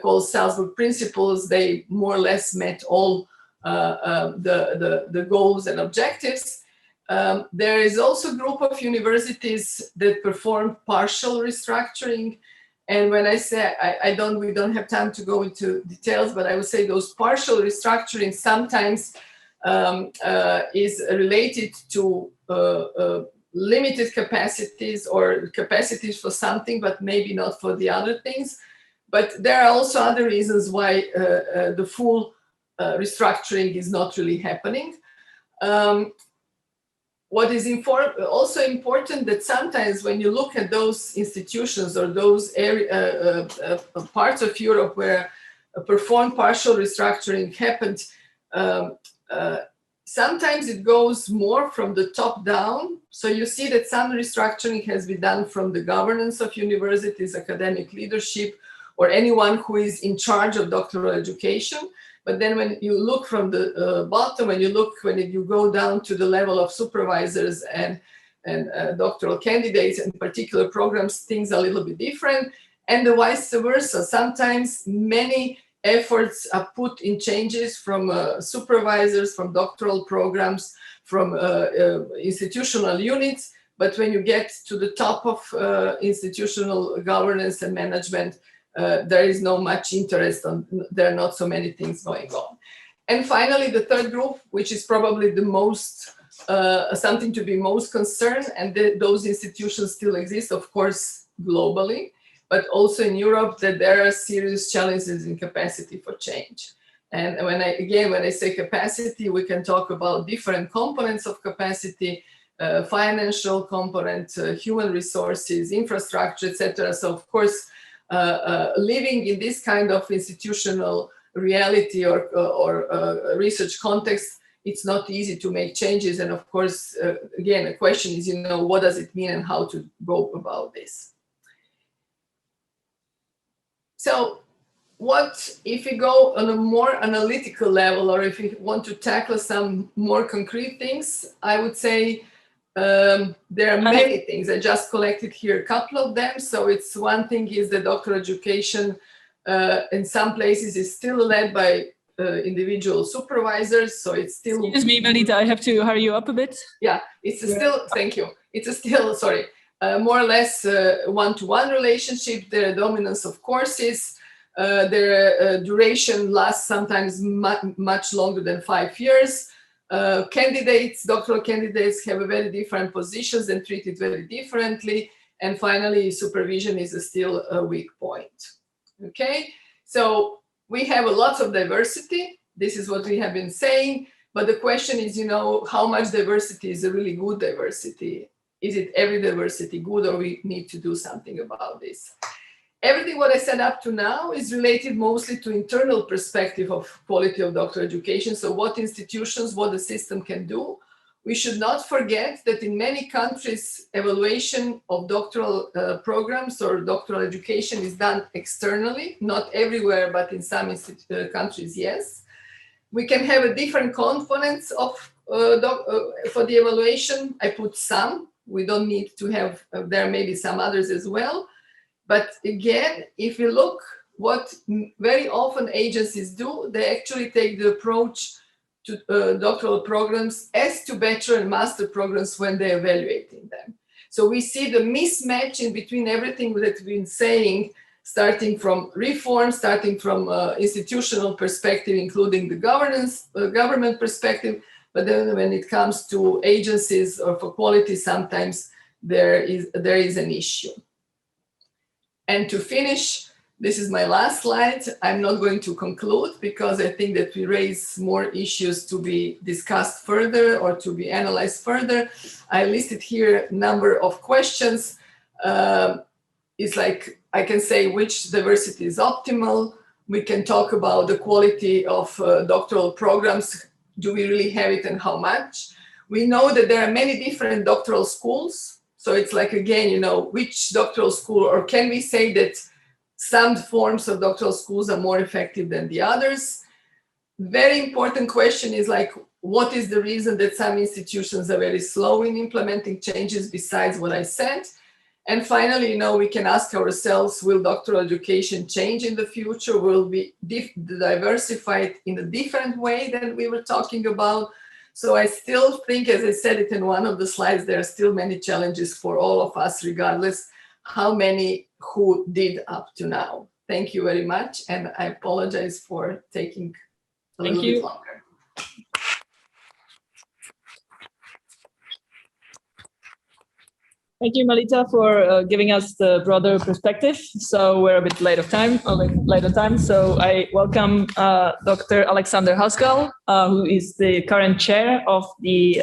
called Salzburg Principles, they more or less met all the goals and objectives. There is also a group of universities that perform partial restructuring. And when I say, we don't have time to go into details, but I would say those partial restructuring sometimes is related to limited capacities, or capacities for something, but maybe not for the other things. But there are also other reasons why the full restructuring is not really happening. What is also important that sometimes when you look at those institutions or those parts of Europe where performed partial restructuring happened, sometimes it goes more from the top down. So you see that some restructuring has been done from the governance of universities, academic leadership, or anyone who is in charge of doctoral education. But then when you look from the bottom, when you go down to the level of supervisors and doctoral candidates and particular programs, things are a little bit different, and the vice versa. Sometimes many efforts are put in changes from supervisors, from doctoral programs, from institutional units, but when you get to the top of institutional governance and management, there is no much interest there are not so many things going on. And finally, the third group, which is probably the most, something to be most concerned, and those institutions still exist, of course, globally, but also in Europe, that there are serious challenges in capacity for change. And when I say capacity, we can talk about different components of capacity, financial component, human resources, infrastructure, etc. So of course, living in this kind of institutional reality or research context, it's not easy to make changes. And of course, again, the question is, what does it mean and how to go about this? So what if we go on a more analytical level, or if we want to tackle some more concrete things, I would say there are many things. I just collected here a couple of them. So it's one thing is that doctoral education in some places is still led by individual supervisors. So it's still. Excuse me, Melita, I have to hurry you up a bit. Yeah, it's still, thank you. It's still, sorry, more or less one-to-one relationship. There are dominance of courses. Their duration lasts sometimes much longer than 5 years. Candidates, doctoral candidates have a very different positions and treated very differently. And finally, supervision is still a weak point. Okay, so we have a lot of diversity. This is what we have been saying. But the question is, you know, how much diversity is a really good diversity? Is it every diversity good, or we need to do something about this? Everything what I said up to now is related mostly to internal perspective of quality of doctoral education. So what institutions, what the system can do. We should not forget that in many countries, evaluation of doctoral programs or doctoral education is done externally, not everywhere, but in some countries, yes. We can have a different components of for the evaluation. I put some, we don't need to have, there may be some others as well. But again, if you look what very often agencies do, they actually take the approach to doctoral programs as to bachelor and master programs when they're evaluating them. So we see the mismatch in between everything that we've been saying, starting from reform, starting from institutional perspective, including the government perspective. But then when it comes to agencies or for quality, sometimes there is an issue. And to finish, this is my last slide. I'm not going to conclude because I think that we raise more issues to be discussed further or to be analyzed further. I listed here a number of questions. It's like, I can say which diversity is optimal. We can talk about the quality of doctoral programs. Do we really have it and how much? We know that there are many different doctoral schools. So it's like, again, you know, which doctoral school, or can we say that some forms of doctoral schools are more effective than the others? Very important question is like, what is the reason that some institutions are very slow in implementing changes besides what I said? And finally, you know, we can ask ourselves, will doctoral education change in the future? Will be diversified in a different way than we were talking about? So I still think, as I said it in one of the slides, there are still many challenges for all of us, regardless how many who did up to now. Thank you very much. And I apologize for taking a little bit longer. Thank you, Melita, for giving us the broader perspective. So we're a bit late on time. So I welcome Dr. Alexander Hasgall, who is the current chair of the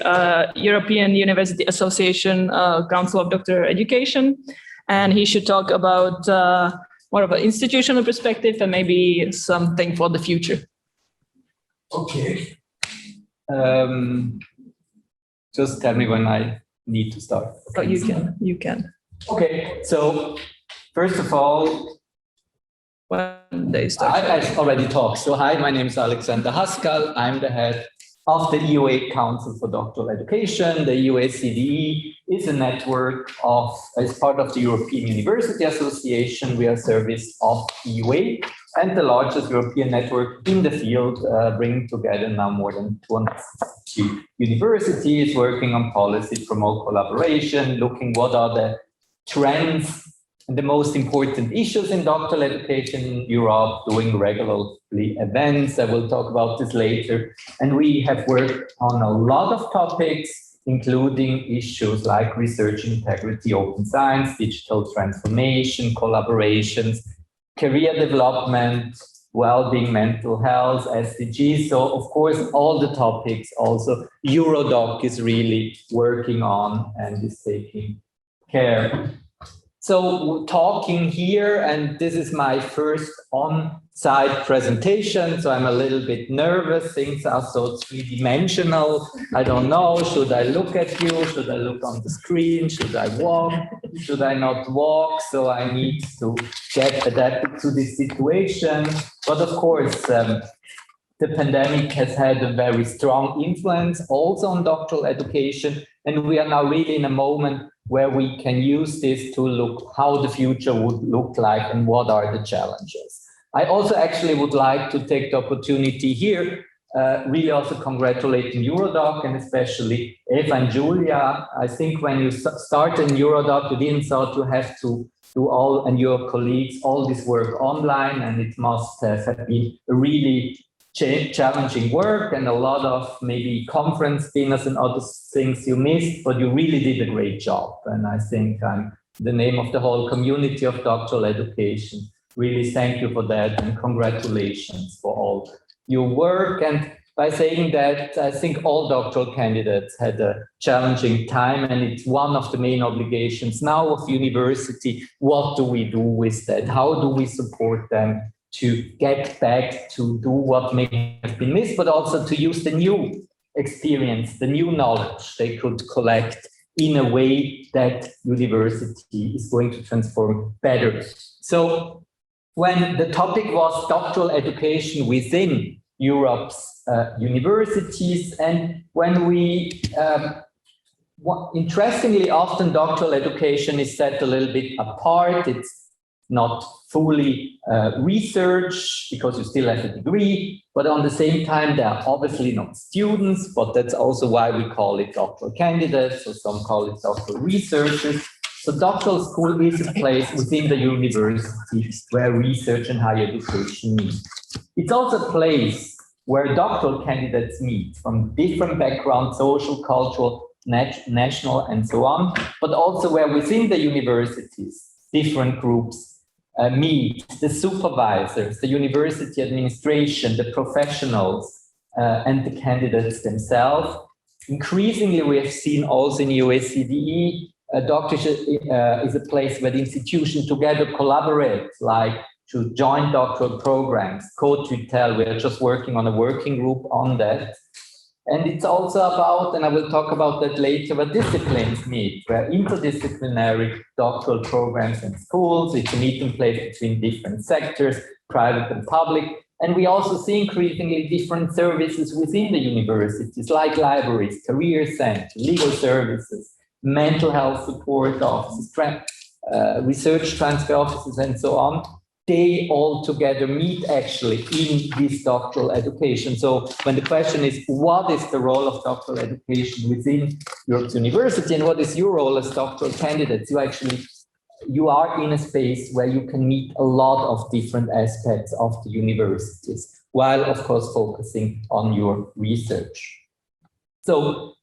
European University Association Council of Doctoral Education. And he should talk about more of an institutional perspective and maybe something for the future. Okay. Just tell me when I need to start. Okay. Oh, you can. Okay, so first of all, when they start. I already talked. So hi, my name is Alexander Hasgall. I'm the head of the EUA Council for Doctoral Education. The EUA-CDE is a network as part of the European University Association. We are a service of EUA and the largest European network in the field, bringing together now more than 260 universities, working on policy, promote collaboration, looking what are the trends and the most important issues in doctoral education in Europe, doing regularly events. I will talk about this later. And we have worked on a lot of topics, including issues like research integrity, open science, digital transformation, collaborations, career development, well-being, mental health, SDGs. So of course, all the topics also Eurodoc is really working on and is taking care. So talking here, and this is my first on-site presentation, so I'm a little bit nervous. Things are so three-dimensional. I don't know, should I look at you? Should I look on the screen? Should I walk? Should I not walk? So I need to get adapted to this situation. But of course, the pandemic has had a very strong influence also on doctoral education, and we are now really in a moment where we can use this to look how the future would look like and what are the challenges. I also actually would like to take the opportunity here, really also congratulating Eurodoc and especially Eva and Julia. I think when you start in Eurodoc, you didn't thought you have to do all, and your colleagues, all this work online, and it must have been a really challenging work and a lot of maybe conference dinners and other things you missed, but you really did a great job. And I think I'm the name of the whole community of doctoral education. Really thank you for that and congratulations for all your work. And by saying that, I think all doctoral candidates had a challenging time, and it's one of the main obligations now of university. What do we do with that? How do we support them to get back to do what may have been missed, but also to use the new experience, the new knowledge they could collect in a way that university is going to transform better. So when the topic was doctoral education within Europe's universities, and when we, interestingly, often doctoral education is set a little bit apart. It's not fully research because you still have a degree, but on the same time, they are obviously not students, but that's also why we call it doctoral candidates, or some call it doctoral researchers. So doctoral school is a place within the university where research and higher education meet. It's also a place where doctoral candidates meet from different backgrounds, social, cultural, national, and so on, but also where within the universities, different groups meet, the supervisors, the university administration, the professionals, and the candidates themselves. Increasingly, we have seen also in EUA-CDE, doctorship is a place where the institutions together collaborate, like to join doctoral programs, co-tutel. We are just working on a working group on that. And it's also about, and I will talk about that later, where disciplines meet, where interdisciplinary doctoral programs and schools, it's a meeting place between different sectors, private and public. And we also see increasingly different services within the universities, like libraries, career centers, legal services, mental health support offices, research transfer offices, and so on. They all together meet actually in this doctoral education. So when the question is, what is the role of doctoral education within Europe's university, and what is your role as doctoral candidates? You are in a space where you can meet a lot of different aspects of the universities, while of course focusing on your research. So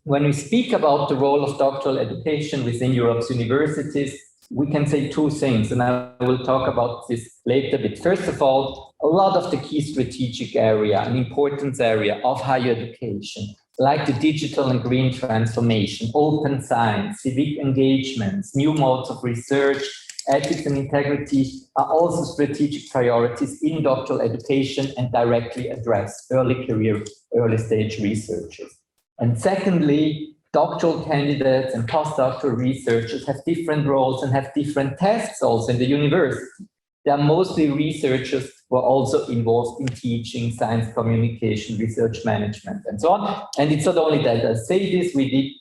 when we speak about the role of doctoral education within Europe's universities, we can say two things, and I will talk about this later. But first of all, a lot of the key strategic area and importance area of higher education, like the digital and green transformation, open science, civic engagements, new modes of research, ethics and integrity, are also strategic priorities in doctoral education and directly address early career, early stage researchers. And secondly, doctoral candidates and postdoctoral researchers have different roles and have different tasks also in the university. They are mostly researchers who are also involved in teaching, science communication, research management, and so on. And it's not only that I say this, we did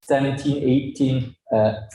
2017-18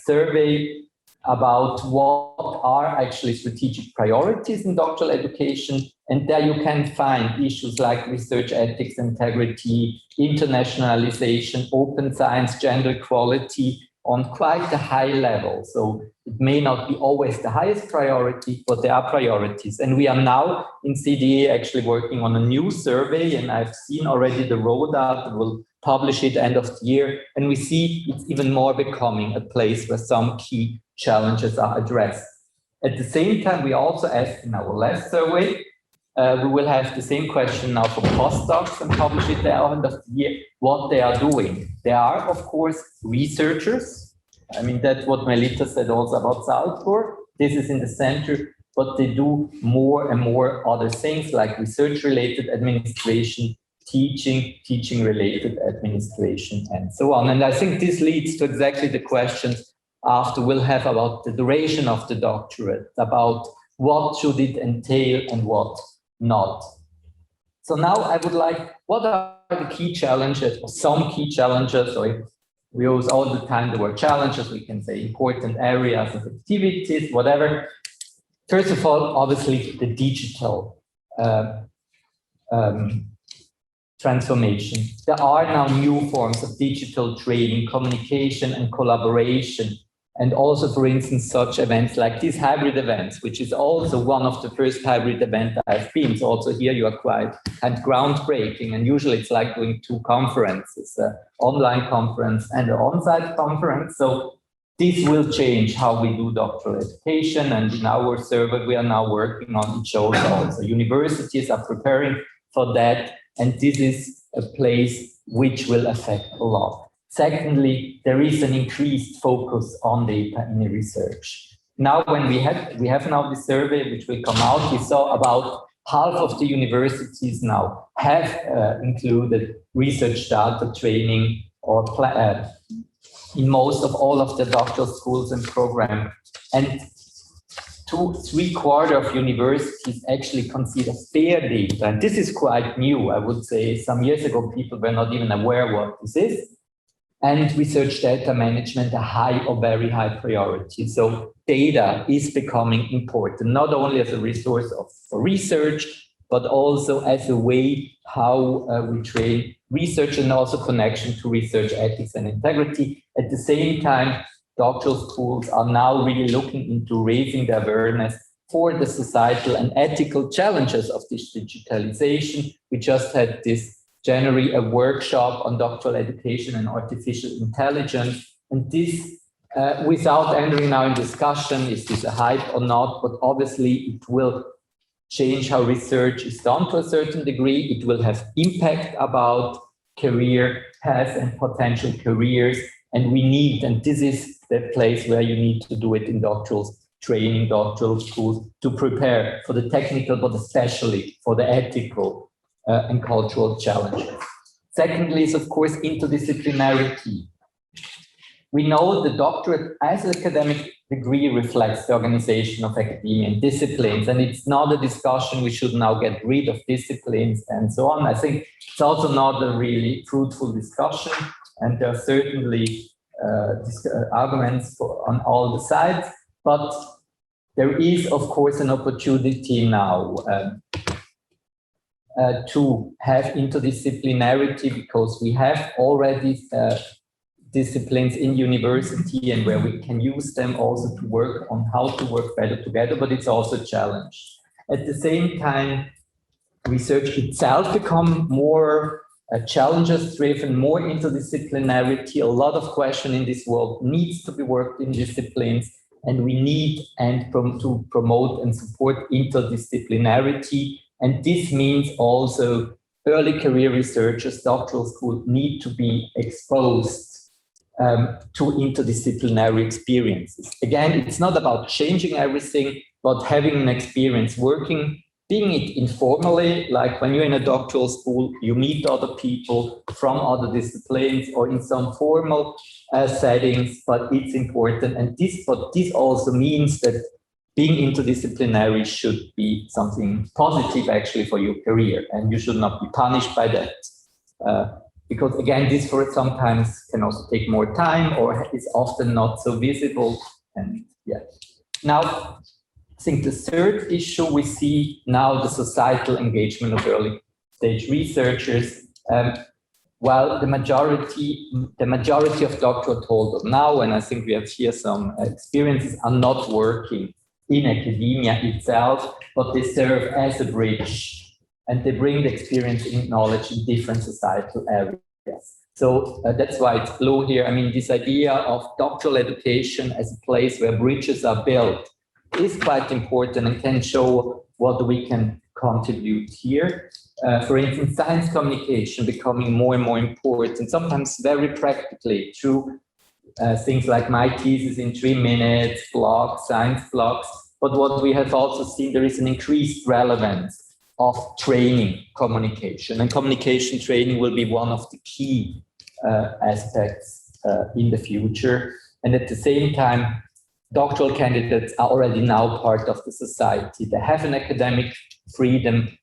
survey about what are actually strategic priorities in doctoral education. And there you can find issues like research ethics, integrity, internationalization, open science, gender equality on quite a high level. So it may not be always the highest priority, but there are priorities. And we are now in CDE actually working on a new survey, and I've seen already the roadmap. We'll publish it end of the year. And we see it's even more becoming a place where some key challenges are addressed. At the same time, we also asked in our last survey, we will have the same question now for postdocs and publish it at the end of the year, what they are doing. They are, of course, researchers. I mean, that's what Melita said also about Salzburg. This is in the center, but they do more and more other things like research-related administration, teaching-related administration, and so on. And I think this leads to exactly the questions after we'll have about the duration of the doctorate, about what should it entail and what not. So now I would like, what are the key challenges, or some key challenges, or we use all the time the word challenges, we can say important areas of activities, whatever. First of all, obviously, the digital transformation. There are now new forms of digital training, communication, and collaboration. And also, for instance, such events like these hybrid events, which is also one of the first hybrid events I've been. So also here you are quite groundbreaking. And usually it's like doing two conferences, an online conference and an on-site conference. So this will change how we do doctoral education. And in our survey, we are now working on each other also. Universities are preparing for that. And this is a place which will affect a lot. Secondly, there is an increased focus on data in research. Now, when we have now the survey, which will come out, we saw about half of the universities now have included research data training or in most of all of the doctoral schools and programs. And 2/3 of universities actually consider fair data. And this is quite new. I would say some years ago, people were not even aware what this is. And research data management, a high or very high priority. So data is becoming important, not only as a resource for research, but also as a way how we train research and also connection to research ethics and integrity. At the same time, doctoral schools are now really looking into raising the awareness for the societal and ethical challenges of this digitalization. We just had this January a workshop on doctoral education and artificial intelligence. And this, without entering now in discussion, is this a hype or not, but obviously it will change how research is done to a certain degree. It will have impact about career paths and potential careers. And we need, and this is the place where you need to do it in doctoral training, doctoral schools, to prepare for the technical, but especially for the ethical and cultural challenges. Secondly is, of course, interdisciplinarity. We know the doctorate as an academic degree reflects the organization of academia and disciplines, and it's not a discussion we should now get rid of disciplines and so on. I think it's also not a really fruitful discussion, and there are certainly arguments on all the sides, but there is, of course, an opportunity now to have interdisciplinarity, because we have already disciplines in university and where we can use them also to work on how to work better together, but it's also a challenge. At the same time, research itself become more challenges driven, more interdisciplinarity. A lot of question in this world needs to be worked in disciplines, and we need to promote and support interdisciplinarity. And this means also early career researchers, doctoral school need to be exposed to interdisciplinary experiences. Again, it's not about changing everything, but having an experience working, being it informally, like when you're in a doctoral school, you meet other people from other disciplines, or in some formal settings, but it's important. And this also means that being interdisciplinary should be something positive actually for your career, and you should not be punished by that. Because again, this for sometimes can also take more time or is often not so visible. And yeah. Now, I think the third issue we see now, the societal engagement of early stage researchers. While the majority of doctoral holders now, and I think we have here some experiences, are not working in academia itself, but they serve as a bridge, and they bring the experience and knowledge in different societal areas. So that's why it's blue here. I mean, this idea of doctoral education as a place where bridges are built is quite important and can show what we can contribute here. For instance, science communication becoming more and more important, sometimes very practically through things like my thesis in 3 minutes, blogs, science blogs. But what we have also seen, there is an increased relevance of training communication, and communication training will be one of the key aspects in the future. And at the same time, doctoral candidates are already now part of the society. They have an academic freedom.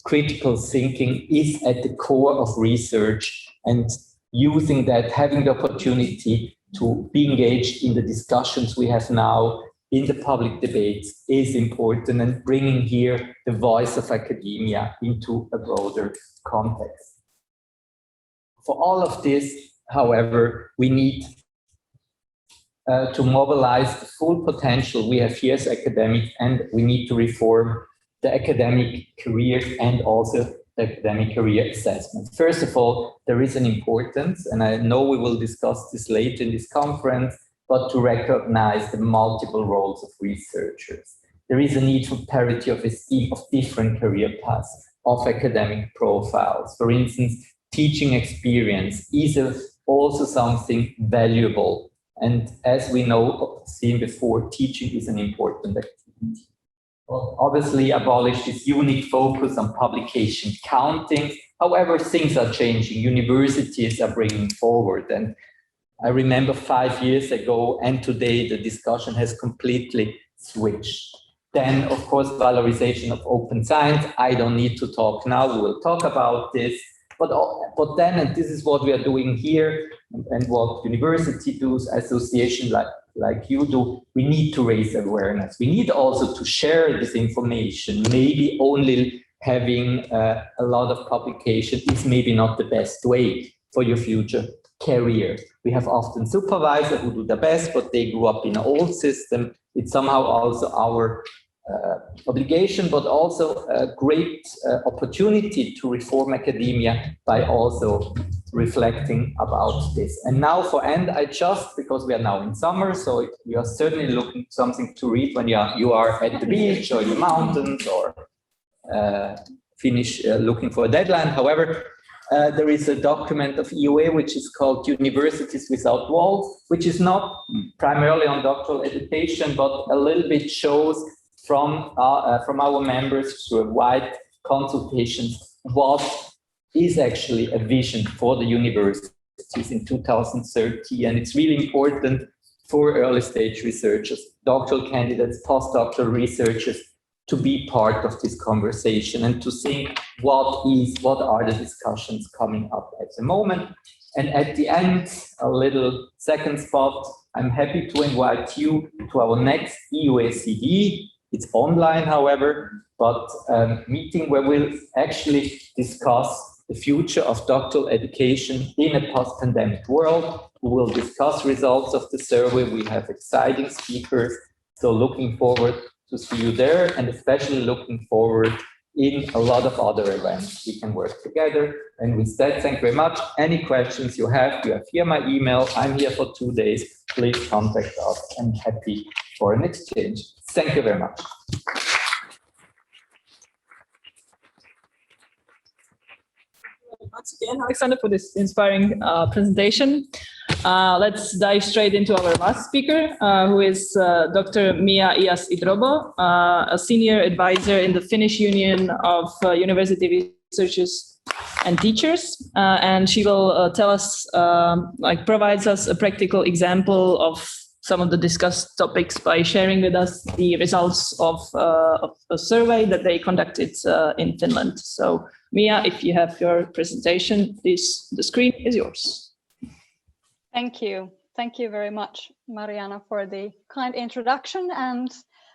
Critical thinking is at the core of research, and using that, having the opportunity to be engaged in the discussions we have now, in the public debates is important, and bringing here the voice of academia into a broader context. For all of this, however, we need to mobilize the full potential we have here as academics, and we need to reform the academic career and also the academic career assessment. First of all, there is an importance, and I know we will discuss this later in this conference, but to recognize the multiple roles of researchers. There is a need for parity of esteem of different career paths, of academic profiles. For instance, teaching experience is also something valuable. And as we know, seen before, teaching is an important activity. Well, obviously, abolish this unique focus on publication counting. However, things are changing. Universities are bringing forward. And I remember 5 years ago, and today the discussion has completely switched. Then, of course, valorization of open science. I don't need to talk now. We will talk about this. But then, and this is what we are doing here, and what university does, association like you do, we need to raise awareness. We need also to share this information. Maybe only having a lot of publication is maybe not the best way for your future career. We have often supervisors who do the best, but they grew up in an old system. It's somehow also our obligation, but also a great opportunity to reform academia by also reflecting about this. And now for end, because we are now in summer, so you are certainly looking for something to read when you are at the beach or in the mountains, or finish looking for a deadline. However, there is a document of EUA which is called Universities Without Walls, which is not primarily on doctoral education, but a little bit shows from our members through a wide consultation what is actually a vision for the universities in 2030. And it's really important for early stage researchers, doctoral candidates, postdoctoral researchers to be part of this conversation and to think what are the discussions coming up at the moment. And at the end, a little second spot, I'm happy to invite you to our next EUA-CDE. It's online, however, but a meeting where we'll actually discuss the future of doctoral education in a post-pandemic world. We will discuss results of the survey. We have exciting speakers. So looking forward to see you there, and especially looking forward in a lot of other events we can work together. And with that, thank you very much. Any questions you have here my email. I'm here for 2 days. Please contact us. I'm happy for an exchange. Thank you very much. Once again, Alexander, for this inspiring presentation. Let's dive straight into our last speaker, who is Dr. Miia Ijäs-Idrobo, a senior advisor in the Finnish Union of University Researchers and Teachers. And she will tell us, provides us a practical example of some of the discussed topics by sharing with us the results of a survey that they conducted in Finland. So, Miia, if you have your presentation, please, the screen is yours. Thank you. Thank you very much, Mariana, for the kind introduction. And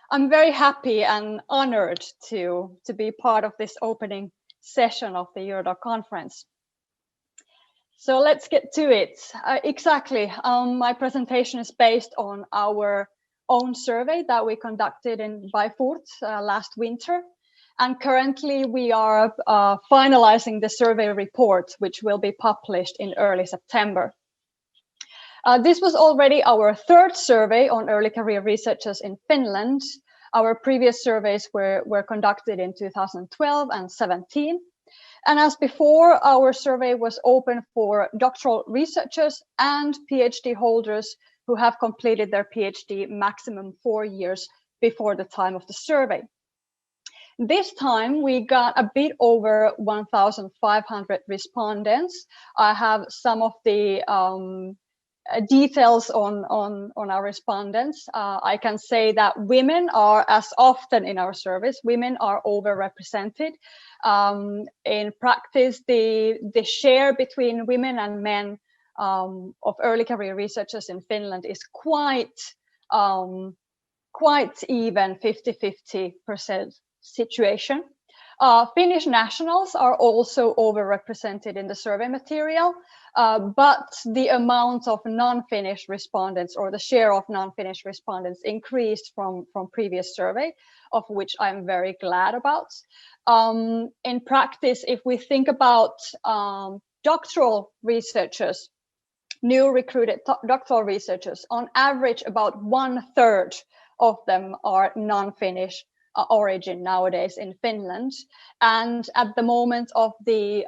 I'm very happy and honored to be part of this opening session of the Eurodoc Conference. So let's get to it. Exactly. My presentation is based on our own survey that we conducted by FUURT last winter. And currently we are finalizing the survey report, which will be published in early September. This was already our third survey on early career researchers in Finland. Our previous surveys were conducted in 2012 and 17. And as before, our survey was open for doctoral researchers and PhD holders who have completed their PhD maximum 4 years before the time of the survey. This time we got a bit over 1,500 respondents. I have some of the details on our respondents. I can say that women are, as often in our service, women are overrepresented. In practice, the share between women and men of early career researchers in Finland is quite quite even 50-50% situation. Finnish nationals are also overrepresented in the survey material, but the amount of non-Finnish respondents, or the share of non-Finnish respondents, increased from previous survey, of which I'm very glad about. In practice, if we think about doctoral researchers, new recruited doctoral researchers, on average about 1/3 of them are non-Finnish origin nowadays in Finland. And at the moment of the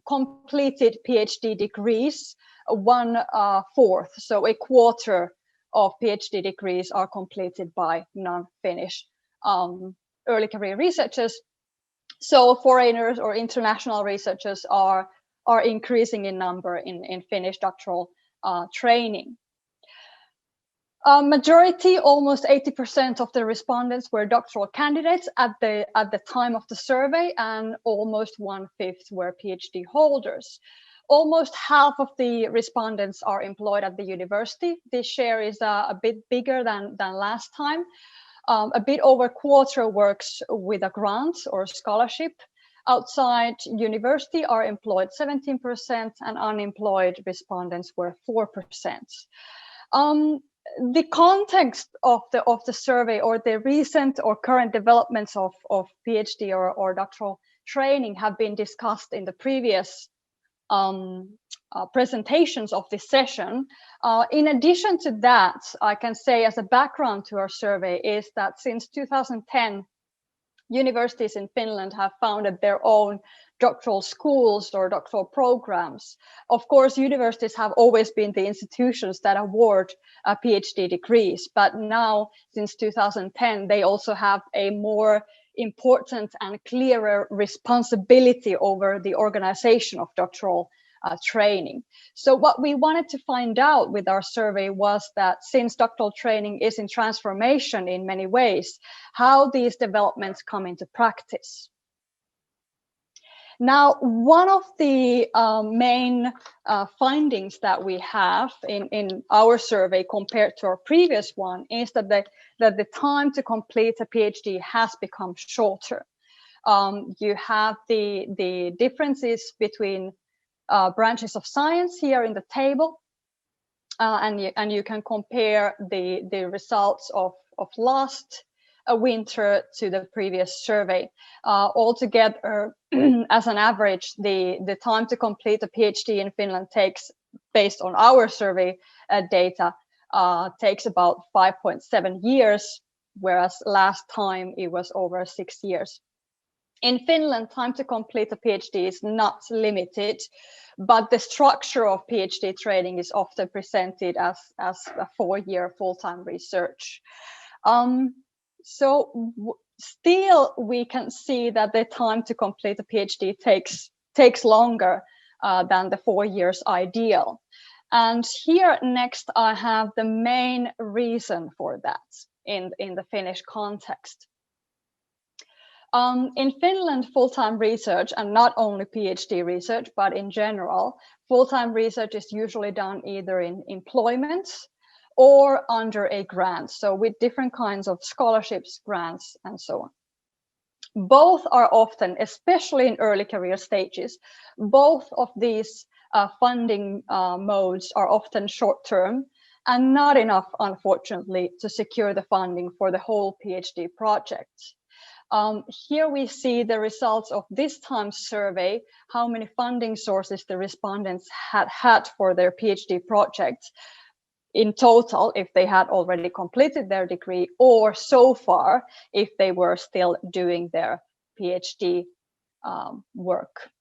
completed PhD degrees, 1/4, so a quarter of PhD degrees are completed by non-Finnish early career researchers. So foreigners or international researchers are increasing in number in Finnish doctoral training. Majority, almost 80% of the respondents were doctoral candidates at the time of the survey, and almost 1/5 were PhD holders. Almost half of the respondents are employed at the university. This share is a bit bigger than last time. A bit over quarter works with a grant or scholarship. Outside university are employed 17%, and unemployed respondents were 4%. The context of the survey, or the recent or current developments of PhD or doctoral training, have been discussed in the previous presentations of this session. In addition to that, I can say as a background to our survey is that since 2010, universities in Finland have founded their own doctoral schools or doctoral programs. Of course, universities have always been the institutions that award PhD degrees, but now, since 2010, they also have a more important and clearer responsibility over the organization of doctoral training. So what we wanted to find out with our survey was that, since doctoral training is in transformation in many ways, how these developments come into practice. Now, one of the main findings that we have in our survey compared to our previous one is that the time to complete a PhD has become shorter. You have the differences between branches of science here in the table, and you can compare the results of last winter to the previous survey. Altogether, as an average, the time to complete a PhD in Finland takes, based on our survey data, takes about 5.7 years, whereas last time it was over 6 years. In Finland, time to complete a PhD is not limited, but the structure of PhD training is often presented as a 4-year full-time research. Still, we can see that the time to complete a PhD takes longer than the 4 years ideal. And here next, I have the main reason for that in the Finnish context. In Finland, full-time research, and not only PhD research, but in general, full-time research is usually done either in employment or under a grant, so with different kinds of scholarships, grants, and so on. Both are often, especially in early career stages, both of these funding modes are often short-term and not enough, unfortunately, to secure the funding for the whole PhD project. Here we see the results of this time's survey, how many funding sources the respondents had for their PhD projects in total, if they had already completed their degree, or so far, if they were still doing their PhD work.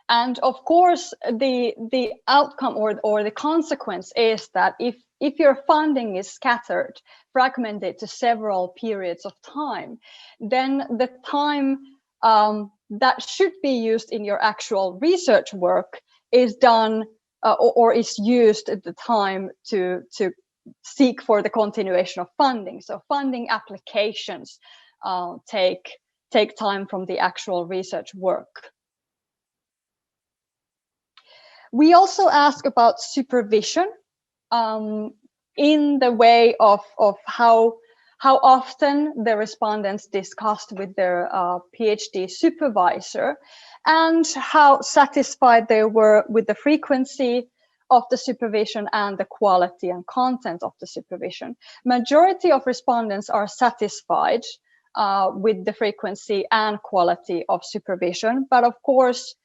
And of course, the outcome or the consequence is that if your funding is scattered, fragmented to several periods of time, then the time that should be used in your actual research work is done or is used at the time to seek for the continuation of funding. So funding applications take time from the actual research work. We also ask about supervision. in the way of how often the respondents discussed with their PhD supervisor and how satisfied they were with the frequency of the supervision and the quality and content of the supervision. Majority of respondents are satisfied with the frequency and quality of supervision, but of course,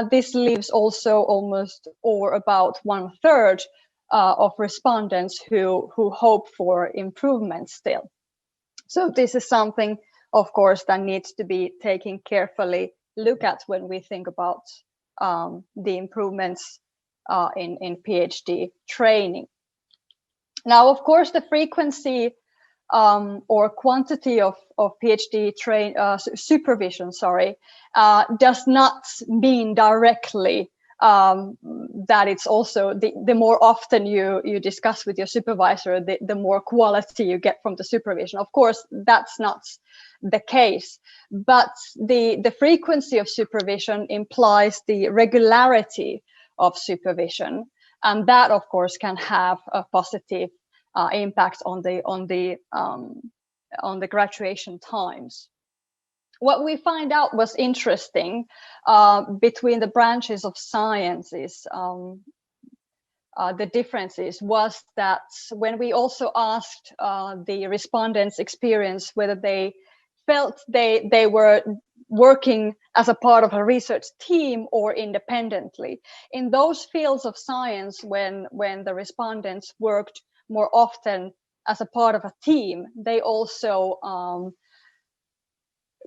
this leaves also almost or about 1/3 of respondents who hope for improvement still. So this is something, of course, that needs to be taken carefully look at when we think about the improvements in PhD training. Now, of course, the frequency or quantity of PhD supervision, does not mean directly that it's also the more often you discuss with your supervisor, the more quality you get from the supervision. Of course, that's not the case, but the frequency of supervision implies the regularity of supervision, and that, of course, can have a positive impact on the graduation times. What we find out was interesting between the branches of sciences, the differences was that when we also asked the respondents' experience whether they felt they were working as a part of a research team or independently. In those fields of science, when the respondents worked more often as a part of a team, they also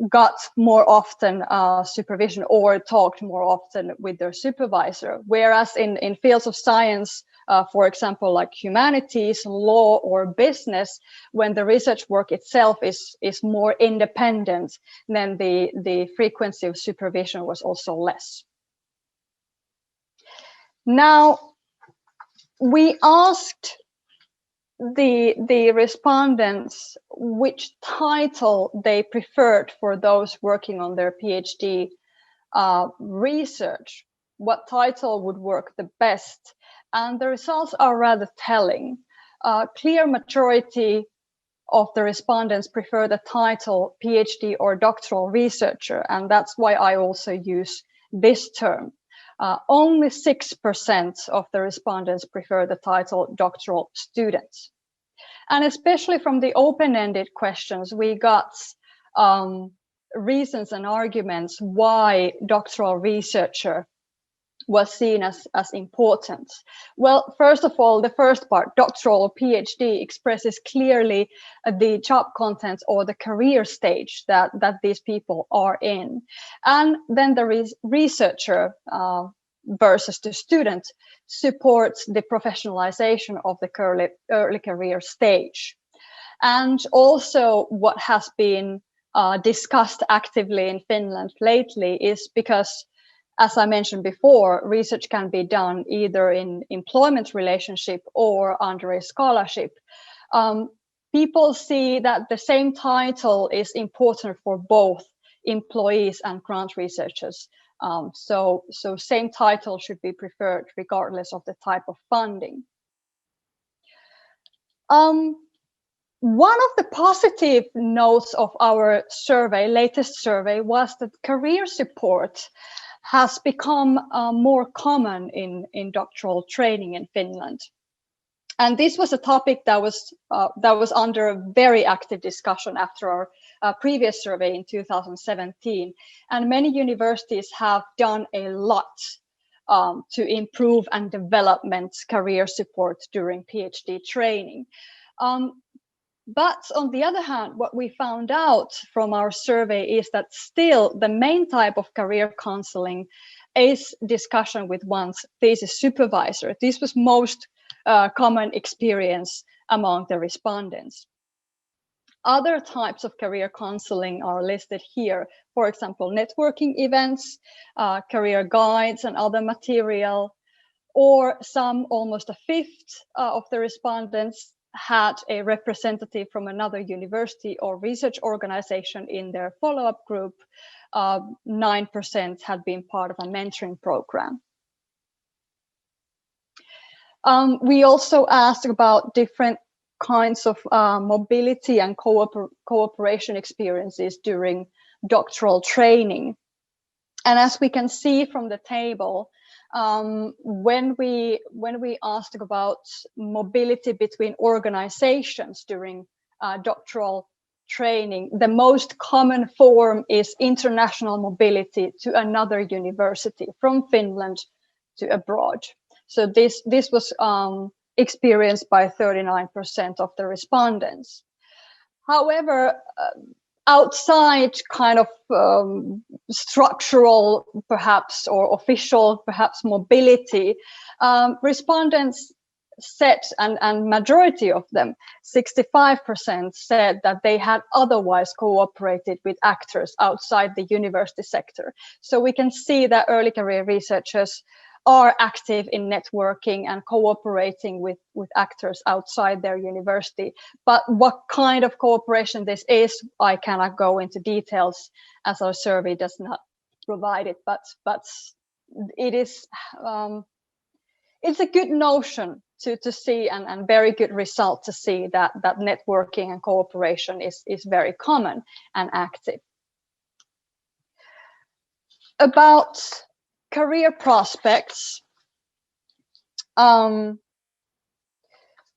got more often supervision or talked more often with their supervisor. Whereas in fields of science, for example, like humanities, law, or business, when the research work itself is more independent, then the frequency of supervision was also less. Now, we asked the respondents which title they preferred for those working on their PhD research, what title would work the best, and the results are rather telling. Clear majority of the respondents prefer the title PhD or doctoral researcher, and that's why I also use this term. Only 6% of the respondents prefer the title doctoral students. And especially from the open-ended questions, we got reasons and arguments why doctoral researcher was seen as important. Well, first of all, the first part, doctoral or PhD, expresses clearly the job content or the career stage that these people are in. And then the researcher versus the student supports the professionalization of the early career stage. And also what has been discussed actively in Finland lately is because, as I mentioned before, research can be done either in employment relationship or under a scholarship. People see that the same title is important for both employees and grant researchers. So same title should be preferred regardless of the type of funding. One of the positive notes of our survey, latest survey, was that career support has become more common in doctoral training in Finland. And this was a topic that was under a very active discussion after our previous survey in 2017. And many universities have done a lot to improve and develop career support during PhD training. But on the other hand, what we found out from our survey is that still the main type of career counseling is discussion with one's thesis supervisor. This was most common experience among the respondents. Other types of career counseling are listed here. For example, networking events, career guides and other material, or some, almost a fifth of the respondents had a representative from another university or research organization in their follow-up group. 9% had been part of a mentoring program. We also asked about different kinds of mobility and cooperation experiences during doctoral training. And as we can see from the table, when we asked about mobility between organizations during doctoral training, the most common form is international mobility to another university from Finland to abroad. So this was experienced by 39% of the respondents. However, outside kind of structural perhaps or official perhaps mobility, respondents said, and majority of them, 65%, said that they had otherwise cooperated with actors outside the university sector. So we can see that early career researchers are active in networking and cooperating with actors outside their university. But what kind of cooperation this is, I cannot go into details as our survey does not provide it, but it is it's a good notion to see and very good result to see that networking and cooperation is very common and active. About career prospects,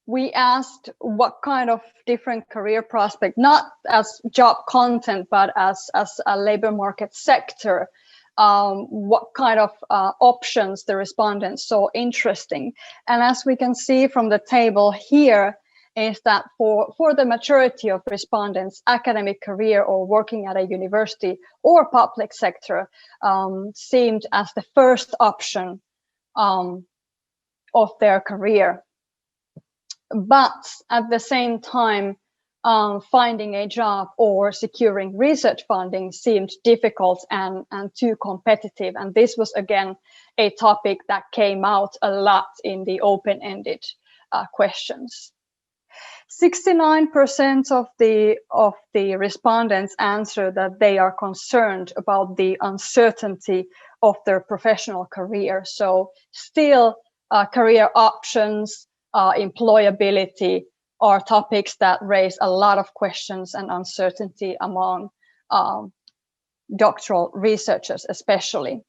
we asked what kind of different career prospect, not as job content, but as a labor market sector, what kind of options the respondents saw interesting. And as we can see from the table here, is that for the majority of respondents, academic career or working at a university or public sector seemed as the first option of their career. But at the same time, finding a job or securing research funding seemed difficult and too competitive. And this was again a topic that came out a lot in the open-ended questions. 69% of the respondents answered that they are concerned about the uncertainty of their professional career. So still career options, employability are topics that raise a lot of questions and uncertainty among doctoral researchers especially.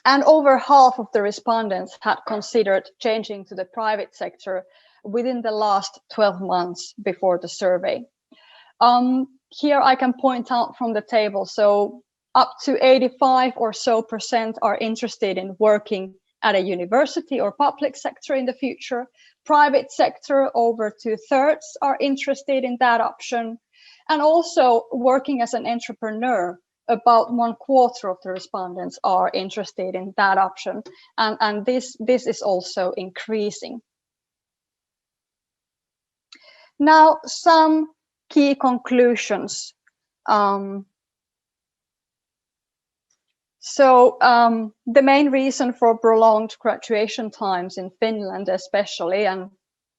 And over half of the respondents had considered changing to the private sector within the last 12 months before the survey. Here I can point out from the table, so up to 85% or so are interested in working at a university or public sector in the future. Private sector, over 2/3 are interested in that option. And also working as an entrepreneur, about 1/4 of the respondents are interested in that option. And this is also increasing. Now, some key conclusions. The main reason for prolonged graduation times in Finland especially, and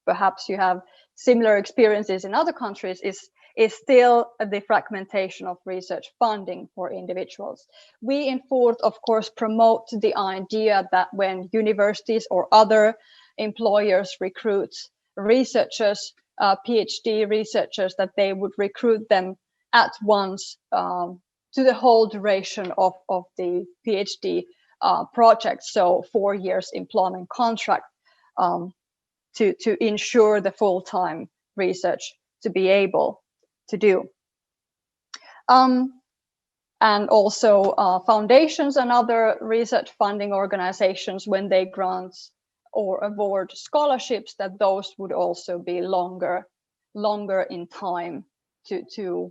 perhaps you have similar experiences in other countries, is still the fragmentation of research funding for individuals. We in FUURT, of course, promote the idea that when universities or other employers recruit researchers, PhD researchers, that they would recruit them at once to the whole duration of the PhD project, so 4 years employment contract, to ensure the full-time research to be able to do. And also foundations and other research funding organizations, when they grant or award scholarships, that those would also be longer in time to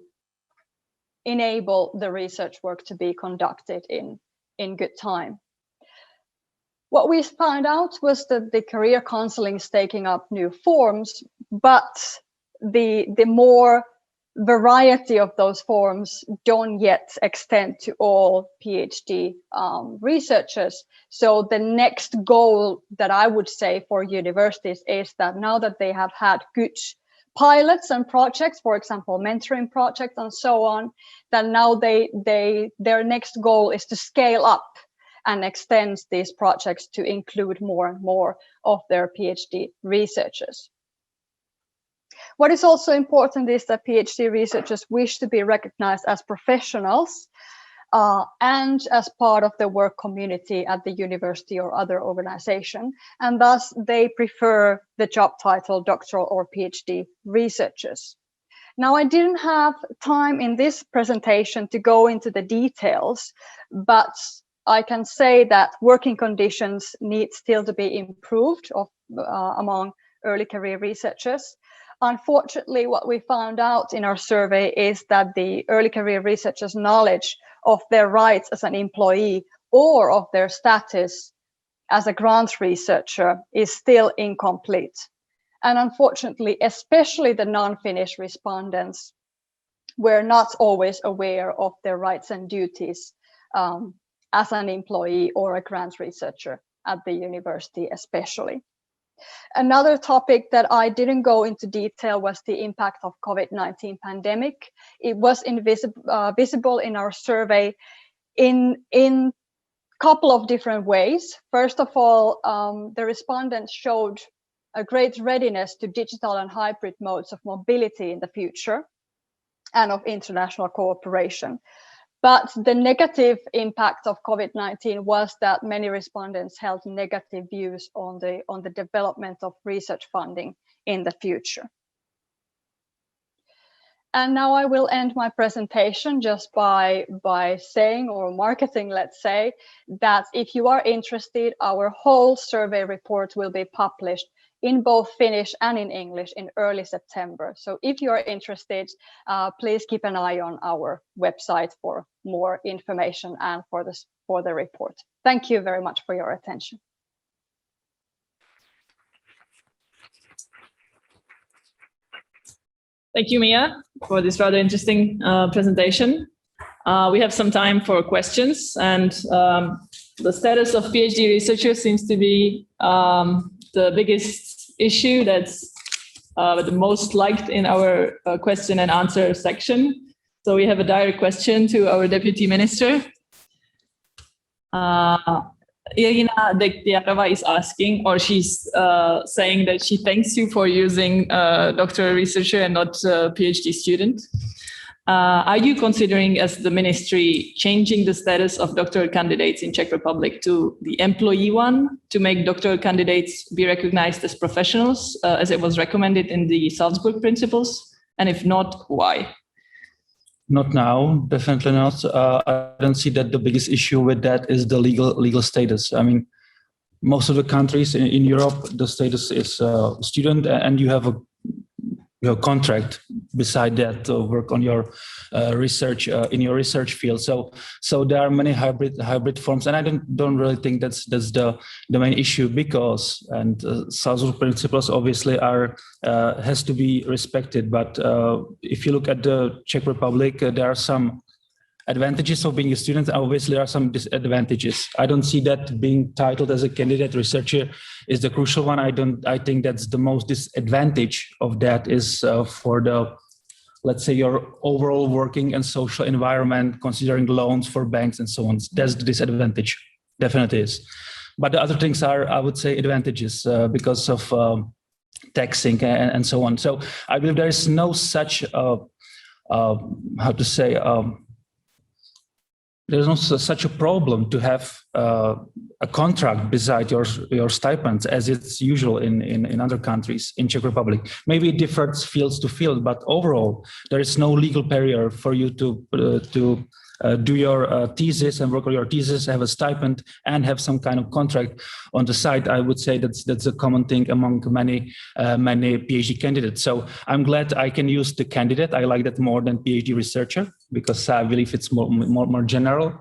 enable the research work to be conducted in good time. What we found out was that the career counseling is taking up new forms, but the more variety of those forms don't yet extend to all PhD researchers. So the next goal that I would say for universities is that now that they have had good pilots and projects, for example, mentoring projects and so on, then now their next goal is to scale up and extends these projects to include more and more of their PhD researchers. What is also important is that PhD researchers wish to be recognized as professionals and as part of the work community at the university or other organization, and thus they prefer the job title doctoral or PhD researchers. Now, I didn't have time in this presentation to go into the details, but I can say that working conditions need still to be improved among early career researchers. Unfortunately, what we found out in our survey is that the early career researchers' knowledge of their rights as an employee or of their status as a grant researcher is still incomplete. And unfortunately, especially the non-Finnish respondents were not always aware of their rights and duties as an employee or a grant researcher at the university especially. Another topic that I didn't go into detail was the impact of COVID-19 pandemic. It was visible in our survey in a couple of different ways. First of all, the respondents showed a great readiness to digital and hybrid modes of mobility in the future and of international cooperation. But the negative impact of COVID-19 was that many respondents held negative views on the development of research funding in the future. And now I will end my presentation just by saying, or marketing, let's say, that if you are interested, our whole survey report will be published in both Finnish and in English in early September. So if you are interested, please keep an eye on our website for more information and for the report. Thank you very much for your attention. Thank you, Miia, for this rather interesting presentation. We have some time for questions, and the status of PhD researchers seems to be the biggest issue that's the most liked in our question and answer section. So we have a direct question to our Deputy Minister. Irina Dektiarova is asking, or she's saying that she thanks you for using doctoral researcher and not PhD student. Are you considering, as the ministry, changing the status of doctoral candidates in Czech Republic to the employee one to make doctoral candidates be recognized as professionals, as it was recommended in the Salzburg principles? And if not, why? Not now, definitely not. I don't see that the biggest issue with that is the legal status. I mean, most of the countries in Europe, the status is student, and you have a contract beside that to work on your research in your research field. So there are many hybrid forms, and I don't really think that's the main issue, because Salzburg principles obviously has to be respected. But if you look at the Czech Republic, there are some advantages of being a student. Obviously, there are some disadvantages. I don't see that being titled as a candidate researcher is the crucial one. I think that's the most disadvantage of that is for the, let's say, your overall working and social environment, considering loans for banks and so on. That's the disadvantage, definitely is. But the other things are, I would say, advantages because of taxing and so on. So I believe there is no such, there's no such a problem to have a contract beside your stipends, as it's usual in other countries in Czech Republic. Maybe it differs field to field, but overall there is no legal barrier for you to do your thesis and work on your thesis, have a stipend, and have some kind of contract on the side. I would say that's a common thing among many PhD candidates. So I'm glad I can use the candidate. I like that more than PhD researcher, because I believe it's more general.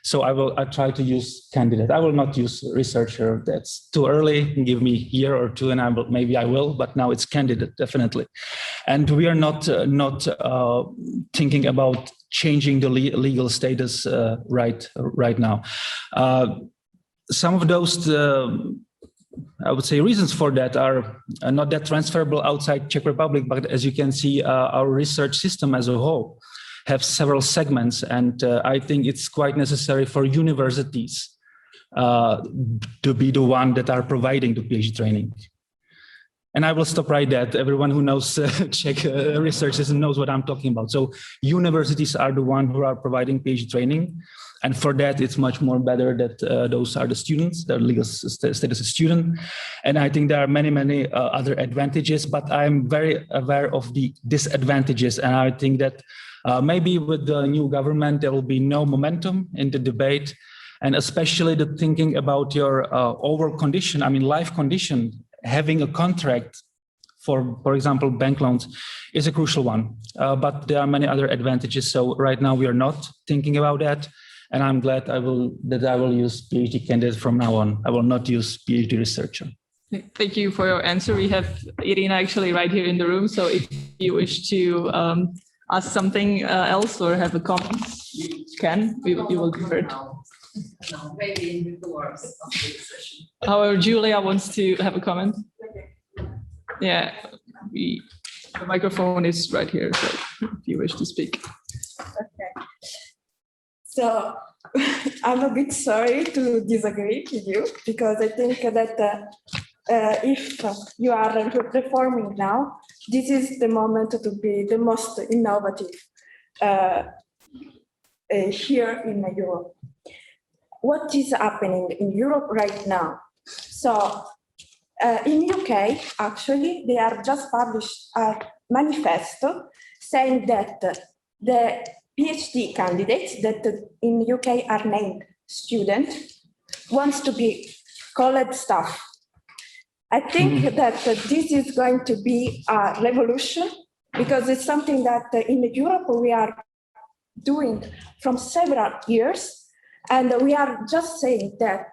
So I try to use candidate. I will not use researcher. That's too early. Give me a year or two, and maybe I will. But now it's candidate, definitely. And we are not thinking about changing the legal status right now. Some of those, I would say, reasons for that are not that transferable outside Czech Republic. But as you can see, our research system as a whole have several segments, and I think it's quite necessary for universities to be the one that are providing the PhD training. And I will stop right there. Everyone who knows Czech researchers knows what I'm talking about. So universities are the one who are providing PhD training. And for that, it's much more better that those are the students, their legal status as student. And I think there are many, many other advantages, but I'm very aware of the disadvantages. And I think that maybe with the new government, there will be no momentum in the debate. And especially the thinking about your overall condition, I mean, life condition, having a contract for example, bank loans is a crucial one. But there are many other advantages. So right now we are not thinking about that. And I'm glad that I will use PhD candidate from now on. I will not use PhD researcher. Thank you for your answer. We have Irina actually right here in the room. So if you wish to ask something else or have a comment, you can. You will be heard. No, maybe in the course of the session. However, Julia wants to have a comment. Yeah, the microphone is right here. So if you wish to speak. Okay. So I'm a bit sorry to disagree with you because I think that if you are reforming now, this is the moment to be the most innovative here in Europe. What is happening in Europe right now? So in UK, actually, they are just published a manifesto saying that the PhD candidates that in UK are named student wants to be called staff. I think that this is going to be a revolution because it's something that in Europe we are doing from several years. And we are just saying that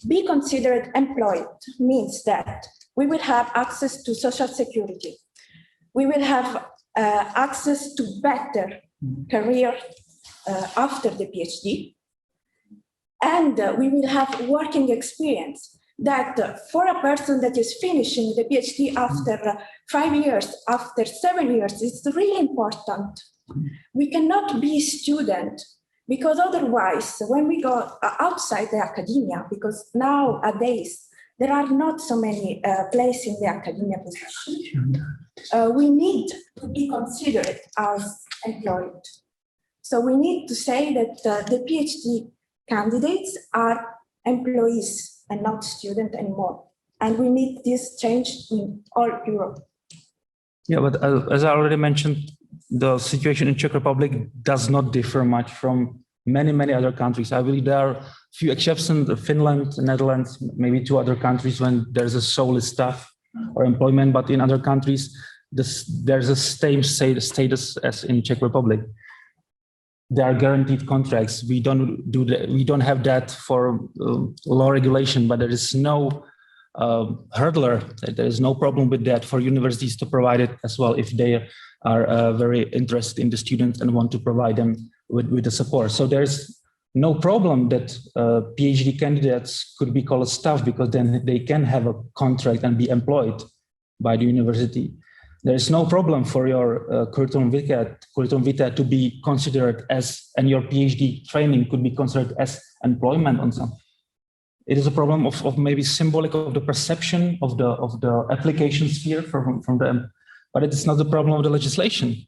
be considered employed means that we will have access to social security. We will have access to better career after the PhD. And we will have working experience that for a person that is finishing the PhD after 5 years, after 7 years, it's really important. We cannot be student because otherwise, when we go outside the academia, because nowadays there are not so many places in the academia position, we need to be considered as employed. So we need to say that the PhD candidates are employees and not students anymore. And we need this change in all Europe. Yeah, but as I already mentioned, the situation in Czech Republic does not differ much from many, many other countries. I believe there are few exceptions, Finland, Netherlands, maybe 2 other countries when there's a solely staff or employment, but in other countries, there's the same status as in Czech Republic. There are guaranteed contracts. We don't have that for law regulation, but there is no hurdler. There is no problem with that for universities to provide it as well if they are very interested in the students and want to provide them with the support. So there's no problem that PhD candidates could be called staff because then they can have a contract and be employed by the university. There's no problem for your curriculum vitae to be considered as, and your PhD training could be considered as employment on some. It is a problem of maybe symbolic of the perception of the application sphere from the, but it is not the problem of the legislation.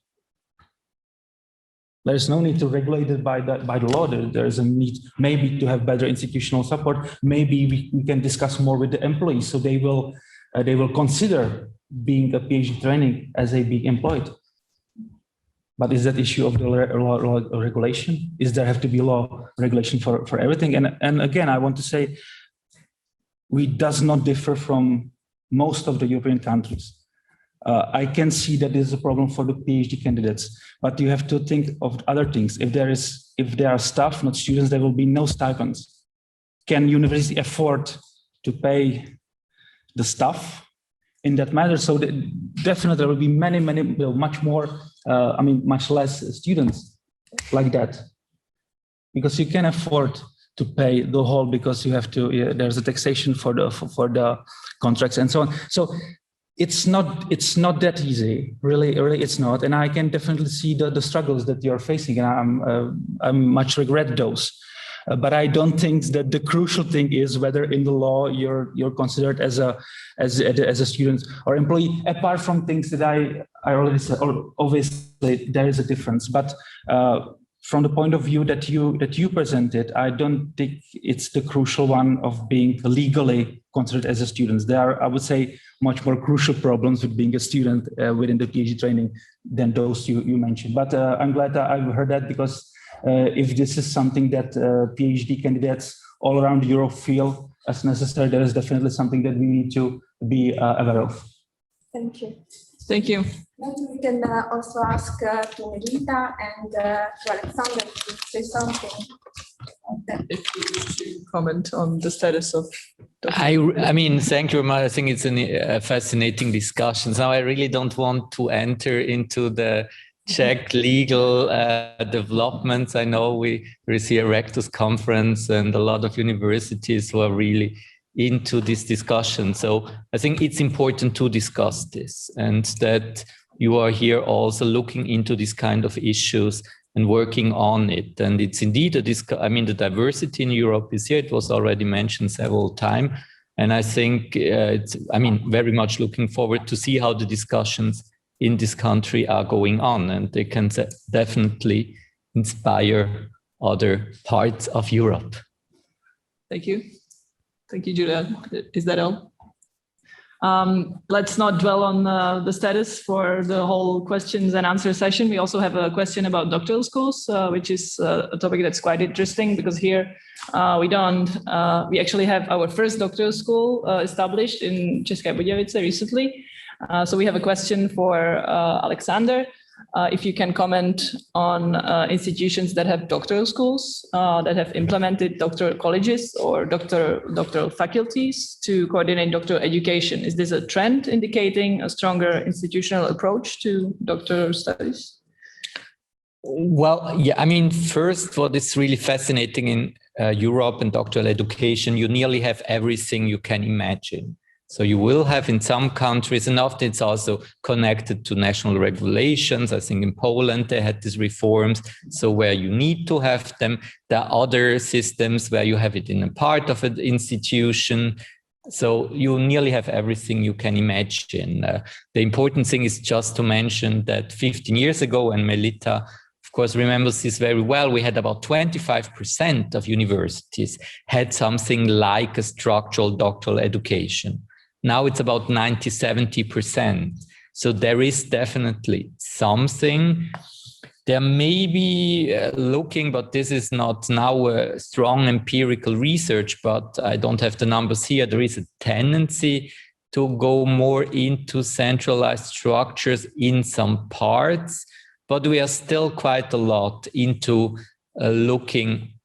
There is no need to regulate it by the law. There is a need maybe to have better institutional support. Maybe we can discuss more with the employees, so they will consider being a PhD training as a being employed. But is that issue of the law regulation? Is there have to be law regulation for everything? And again, I want to say, we does not differ from most of the European countries. I can see that this is a problem for the PhD candidates, but you have to think of other things. If there are staff, not students, there will be no stipends. Can university afford to pay the staff in that matter? So definitely there will be much more, much less students like that, because you can afford to pay the whole, because you have to. There's a taxation for the contracts and so on. So it's not that easy, really it's not. And I can definitely see the struggles that you're facing, and I much regret those. but I don't think that the crucial thing is whether in the law you're considered as a student or employee. Apart from things that I already said, or obviously there is a difference, but from the point of view that you presented, I don't think it's the crucial one of being legally considered as a student. There are, I would say, much more crucial problems with being a student within the PhD training than those you mentioned. But I'm glad that I've heard that, because if this is something that PhD candidates all around Europe feel as necessary, there is definitely something that we need to be aware of. Thank you. Thank you. Maybe we can also ask to Melita and to Alexander to say something. If you wish to comment on the status of. I mean, thank you, Marita. I think it's a fascinating discussion. Now, I really don't want to enter into the Czech legal developments. I know we see a Rectors Conference and a lot of universities who are really into this discussion. So I think it's important to discuss this, and that you are here also looking into this kind of issues and working on it. And it's indeed the diversity in Europe is here. It was already mentioned several times. And I think very much looking forward to see how the discussions in this country are going on, and they can definitely inspire other parts of Europe. Thank you. Thank you, Julia. Is that all? Let's not dwell on the status for the whole questions and answer session. We also have a question about doctoral schools, which is a topic that's quite interesting, because here we actually have our first doctoral school established in Czech Republic recently. So we have a question for Alexander. If you can comment on institutions that have doctoral schools, that have implemented doctoral colleges or doctoral faculties to coordinate doctoral education. Is this a trend indicating a stronger institutional approach to doctoral studies? Well, yeah, first, what is really fascinating in Europe and doctoral education, you nearly have everything you can imagine. So you will have in some countries, and often it's also connected to national regulations. I think in Poland, they had these reforms. So where you need to have them, there are other systems where you have it in a part of an institution. So you nearly have everything you can imagine. The important thing is just to mention that 15 years ago, and Melita, of course, remembers this very well, we had about 25% of universities had something like a structural doctoral education. Now it's about 90–70%. So there is definitely something. There may be looking, but this is not now a strong empirical research, but I don't have the numbers here. There is a tendency to go more into centralized structures in some parts, but we are still quite a lot into looking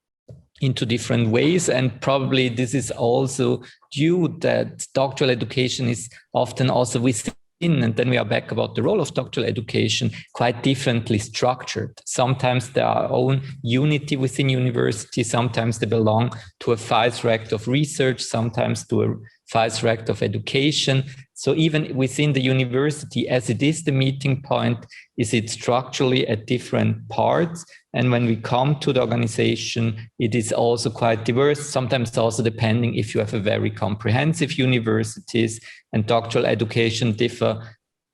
into different ways. And probably this is also due that doctoral education is often also within, and then we are back about the role of doctoral education, quite differently structured. Sometimes there are own unity within university, sometimes they belong to a Vice-Rect of research, sometimes to a Vice-Rect of education. So even within the university, as it is the meeting point, is it structurally at different parts? And when we come to the organization, it is also quite diverse, sometimes also depending if you have a very comprehensive universities, and doctoral education differ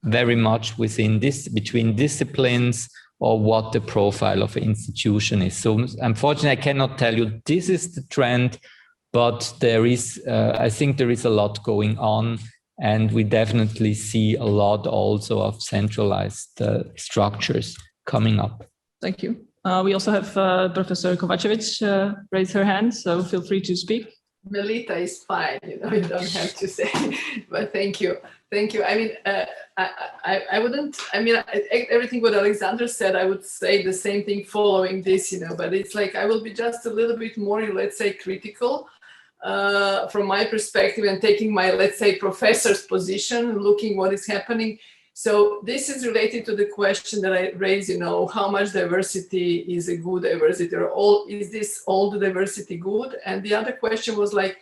very much within this, between disciplines, or what the profile of an institution is. So unfortunately, I cannot tell you this is the trend, but there is, I think there is a lot going on, and we definitely see a lot also of centralized structures coming up. Thank you. We also have Professor Kovacevic raise her hand, so feel free to speak. Melita is fine, you don't have to say, but thank you. Thank you. I wouldn't, everything what Alexander said, I would say the same thing following this, but it's like, I will be just a little bit more, let's say, critical from my perspective, and taking my, let's say, professor's position, looking what is happening. So this is related to the question that I raised, how much diversity is a good diversity, or is this all the diversity good? And the other question was like,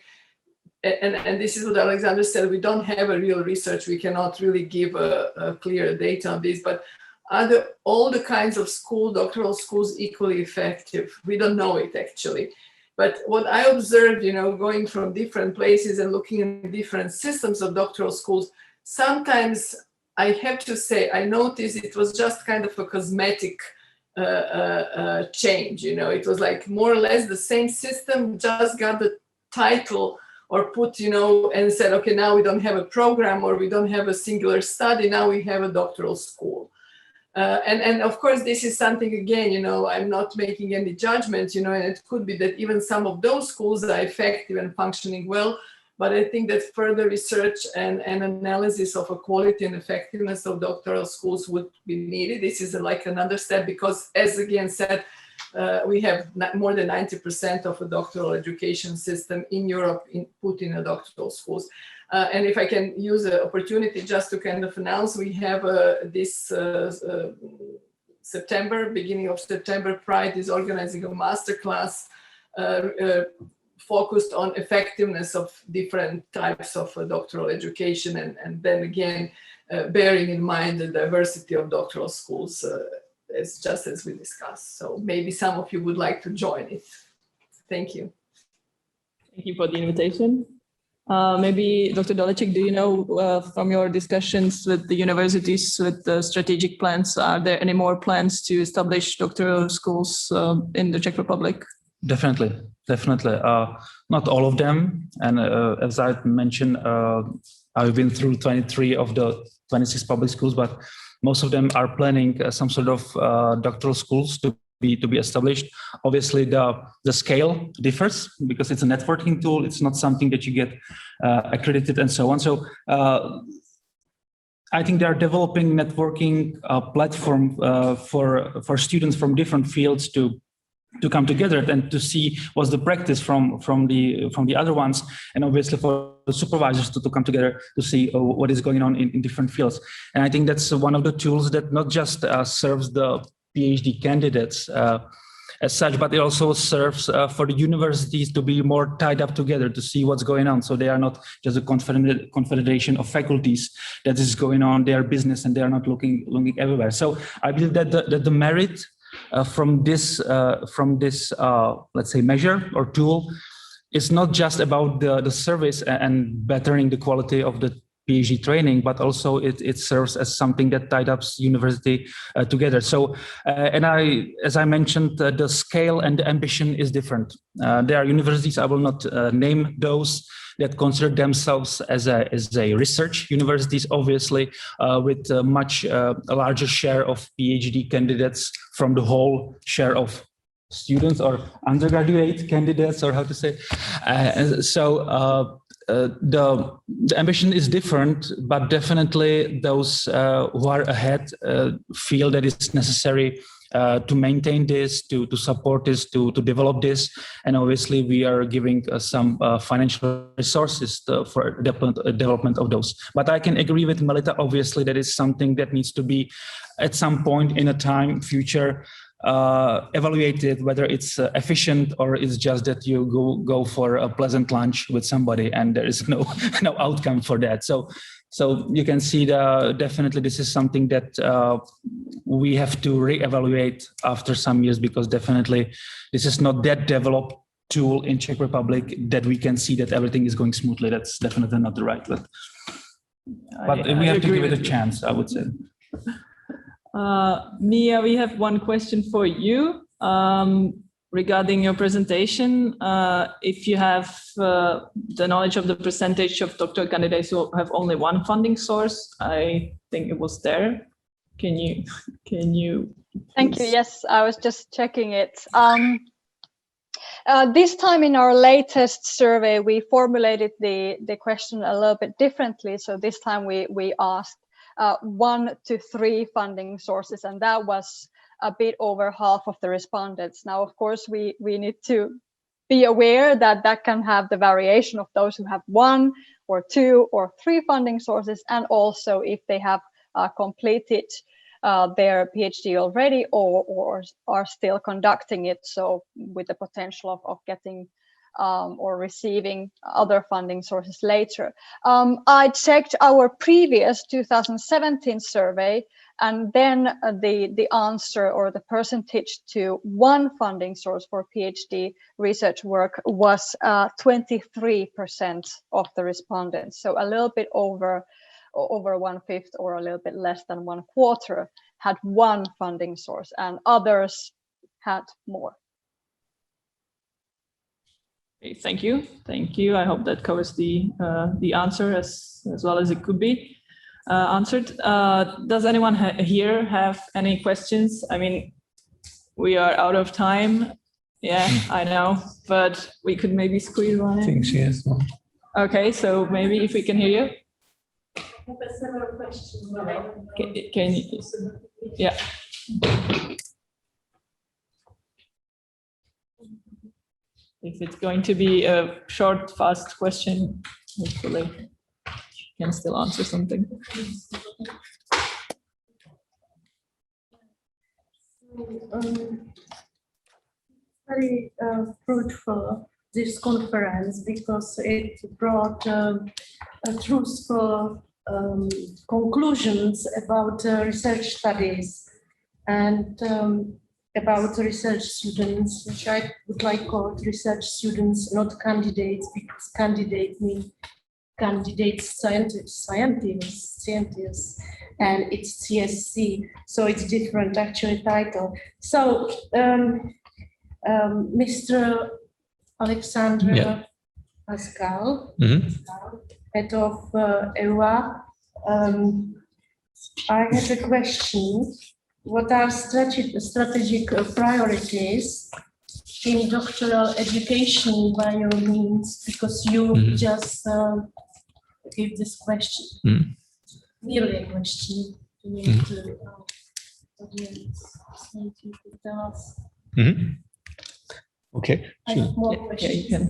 and this is what Alexander said, we don't have a real research, we cannot really give a clear data on this, but are all the kinds of doctoral schools equally effective? We don't know it actually. But what I observed, going from different places and looking at different systems of doctoral schools, sometimes I have to say, I noticed it was just kind of a cosmetic change. It was like more or less the same system, just got the title or put, and said, okay, now we don't have a program or we don't have a singular study. Now we have a doctoral school. And of course, this is something, again, I'm not making any judgments, and it could be that even some of those schools are effective and functioning well. But I think that further research and analysis of a quality and effectiveness of doctoral schools would be needed. This is like another step because, as again said, we have more than 90% of a doctoral education system in Europe put in a doctoral schools. And if I can use the opportunity just to kind of announce, we have this September, beginning of September, Pride is organizing a masterclass focused on effectiveness of different types of doctoral education, and then again, bearing in mind the diversity of doctoral schools, as we discussed. So maybe some of you would like to join it. Thank you. Thank you for the invitation. Maybe Dr. Doleček, do you know from your discussions with the universities, with the strategic plans, are there any more plans to establish doctoral schools in the Czech Republic? Definitely. Not all of them. And as I mentioned, I've been through 23 of the 26 public schools, but most of them are planning some sort of doctoral schools to be established. Obviously, the scale differs because it's a networking tool. It's not something that you get accredited and so on. So I think they are developing networking platform for students from different fields to come together and to see what's the practice from the other ones, and obviously for the supervisors to come together to see what is going on in different fields. And I think that's one of the tools that not just serves the PhD candidates as such, but it also serves for the universities to be more tied up together to see what's going on. So they are not just a confederation of faculties that is going on their business and they are not looking everywhere. So I believe that the merit from this let's say measure or tool is not just about the service and bettering the quality of the PhD training, but also it serves as something that tied up university together. So, as I mentioned, the scale and the ambition is different. There are universities, I will not name those, that consider themselves as a research universities, obviously, with a much larger share of PhD candidates from the whole share of students or undergraduate candidates, or how to say. The ambition is different, but definitely those who are ahead feel that it's necessary to maintain this, to support this, to develop this. And obviously we are giving some financial resources for development of those. But I can agree with Melita, obviously that is something that needs to be at some point in a time future evaluated, whether it's efficient or it's just that you go for a pleasant lunch with somebody and there is no outcome for that. So you can see definitely this is something that we have to reevaluate after some years, because definitely this is not that developed tool in Czech Republic that we can see that everything is going smoothly. That's definitely not the right, but we have to give it a chance, I would say. Miia, we have one question for you regarding your presentation. If you have the knowledge of the percentage of doctoral candidates who have only one funding source, I think it was there. Can you? Thank you. Yes, I was just checking it. This time in our latest survey, we formulated the question a little bit differently. So this time we asked 1 to 3 funding sources, and that was a bit over half of the respondents. Now, of course, we need to be aware that can have the variation of those who have 1 or 2 or 3 funding sources, and also if they have completed their PhD already or are still conducting it, so with the potential of getting or receiving other funding sources later. I checked our previous 2017 survey, and then the answer or the percentage to one funding source for PhD research work was 23% of the respondents. So a little bit over 1/5 or a little bit less than 1/4 had one funding source, and others had more. Okay, thank you. Thank you. I hope that covers the answer as well as it could be answered. Does anyone here have any questions? I mean, we are out of time. Yeah, I know, but we could maybe squeeze one in. I think she has one. Okay, so maybe if we can hear you. Several questions. Can you? Yeah. If it's going to be a short, fast question, hopefully you can still answer something. Very fruitful, this conference, because it brought truthful conclusions about research studies and about research students, which I would like called research students, not candidates, because candidate means candidates, scientists, and it's CSC, so it's different actually title. So Mr. Alexander Hasgall, head of EUA, I have a question. What are strategic priorities in doctoral education by your means? Because you just gave this question, nearly a question to me, to audience. So if you could tell us. Okay. I have more Yeah, questions. you can.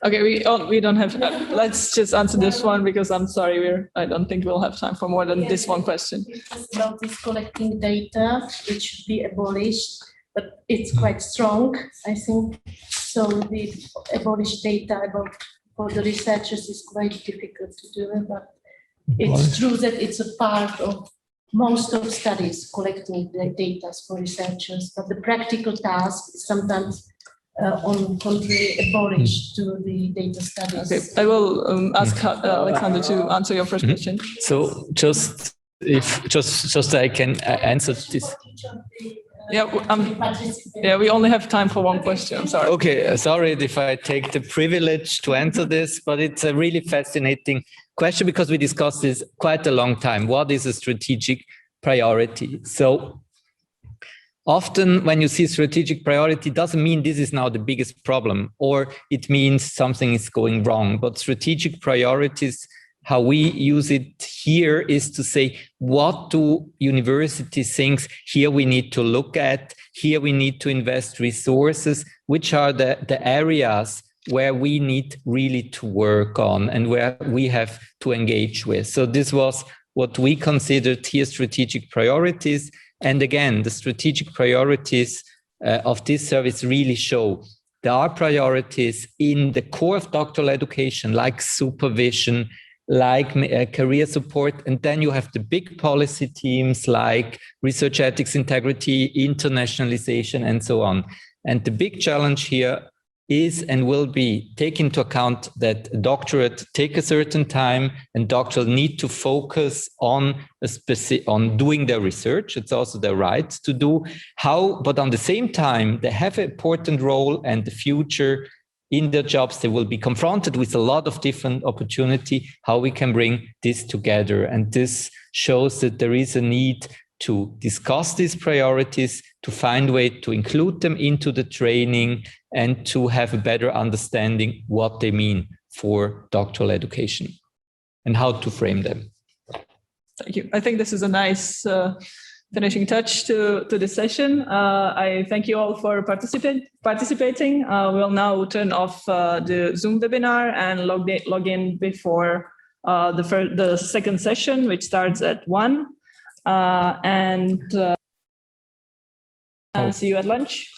Okay, we don't have. Let's just answer this one because I'm sorry, I don't think we'll have time for more than this one question. It's about this collecting data, which should be abolished, but it's quite strong, I think. So the abolished data about for the researchers is quite difficult to do, but it's true that it's a part of most of studies collecting the data for researchers, but the practical task is sometimes on contrary abolished to the data studies. Okay, I will ask Alexander to answer your first question. So just I can answer this. Yeah, we only have time for one question. I'm sorry. Okay, sorry if I take the privilege to answer this, but it's a really fascinating question because we discussed this quite a long time. What is a strategic priority? So often when you see strategic priority, doesn't mean this is now the biggest problem or it means something is going wrong. But strategic priorities, how we use it here is to say, what do universities think here we need to look at, here we need to invest resources, which are the areas where we need really to work on and where we have to engage with. So this was what we considered here strategic priorities. And again, the strategic priorities of this service really show there are priorities in the core of doctoral education, like supervision, like career support. And then you have the big policy teams like research ethics, integrity, internationalization, and so on. And the big challenge here is and will be take into account that doctorate take a certain time and doctoral need to focus on on doing their research. It's also their right to do but on the same time, they have an important role and the future in their jobs, they will be confronted with a lot of different opportunity, how we can bring this together. And this shows that there is a need to discuss these priorities, to find a way to include them into the training and to have a better understanding what they mean for doctoral education and how to frame them. Thank you. I think this is a nice finishing touch to this session. I thank you all for participating. We'll now turn off the Zoom webinar and log in before the second session, which starts at 1. And see you at lunch.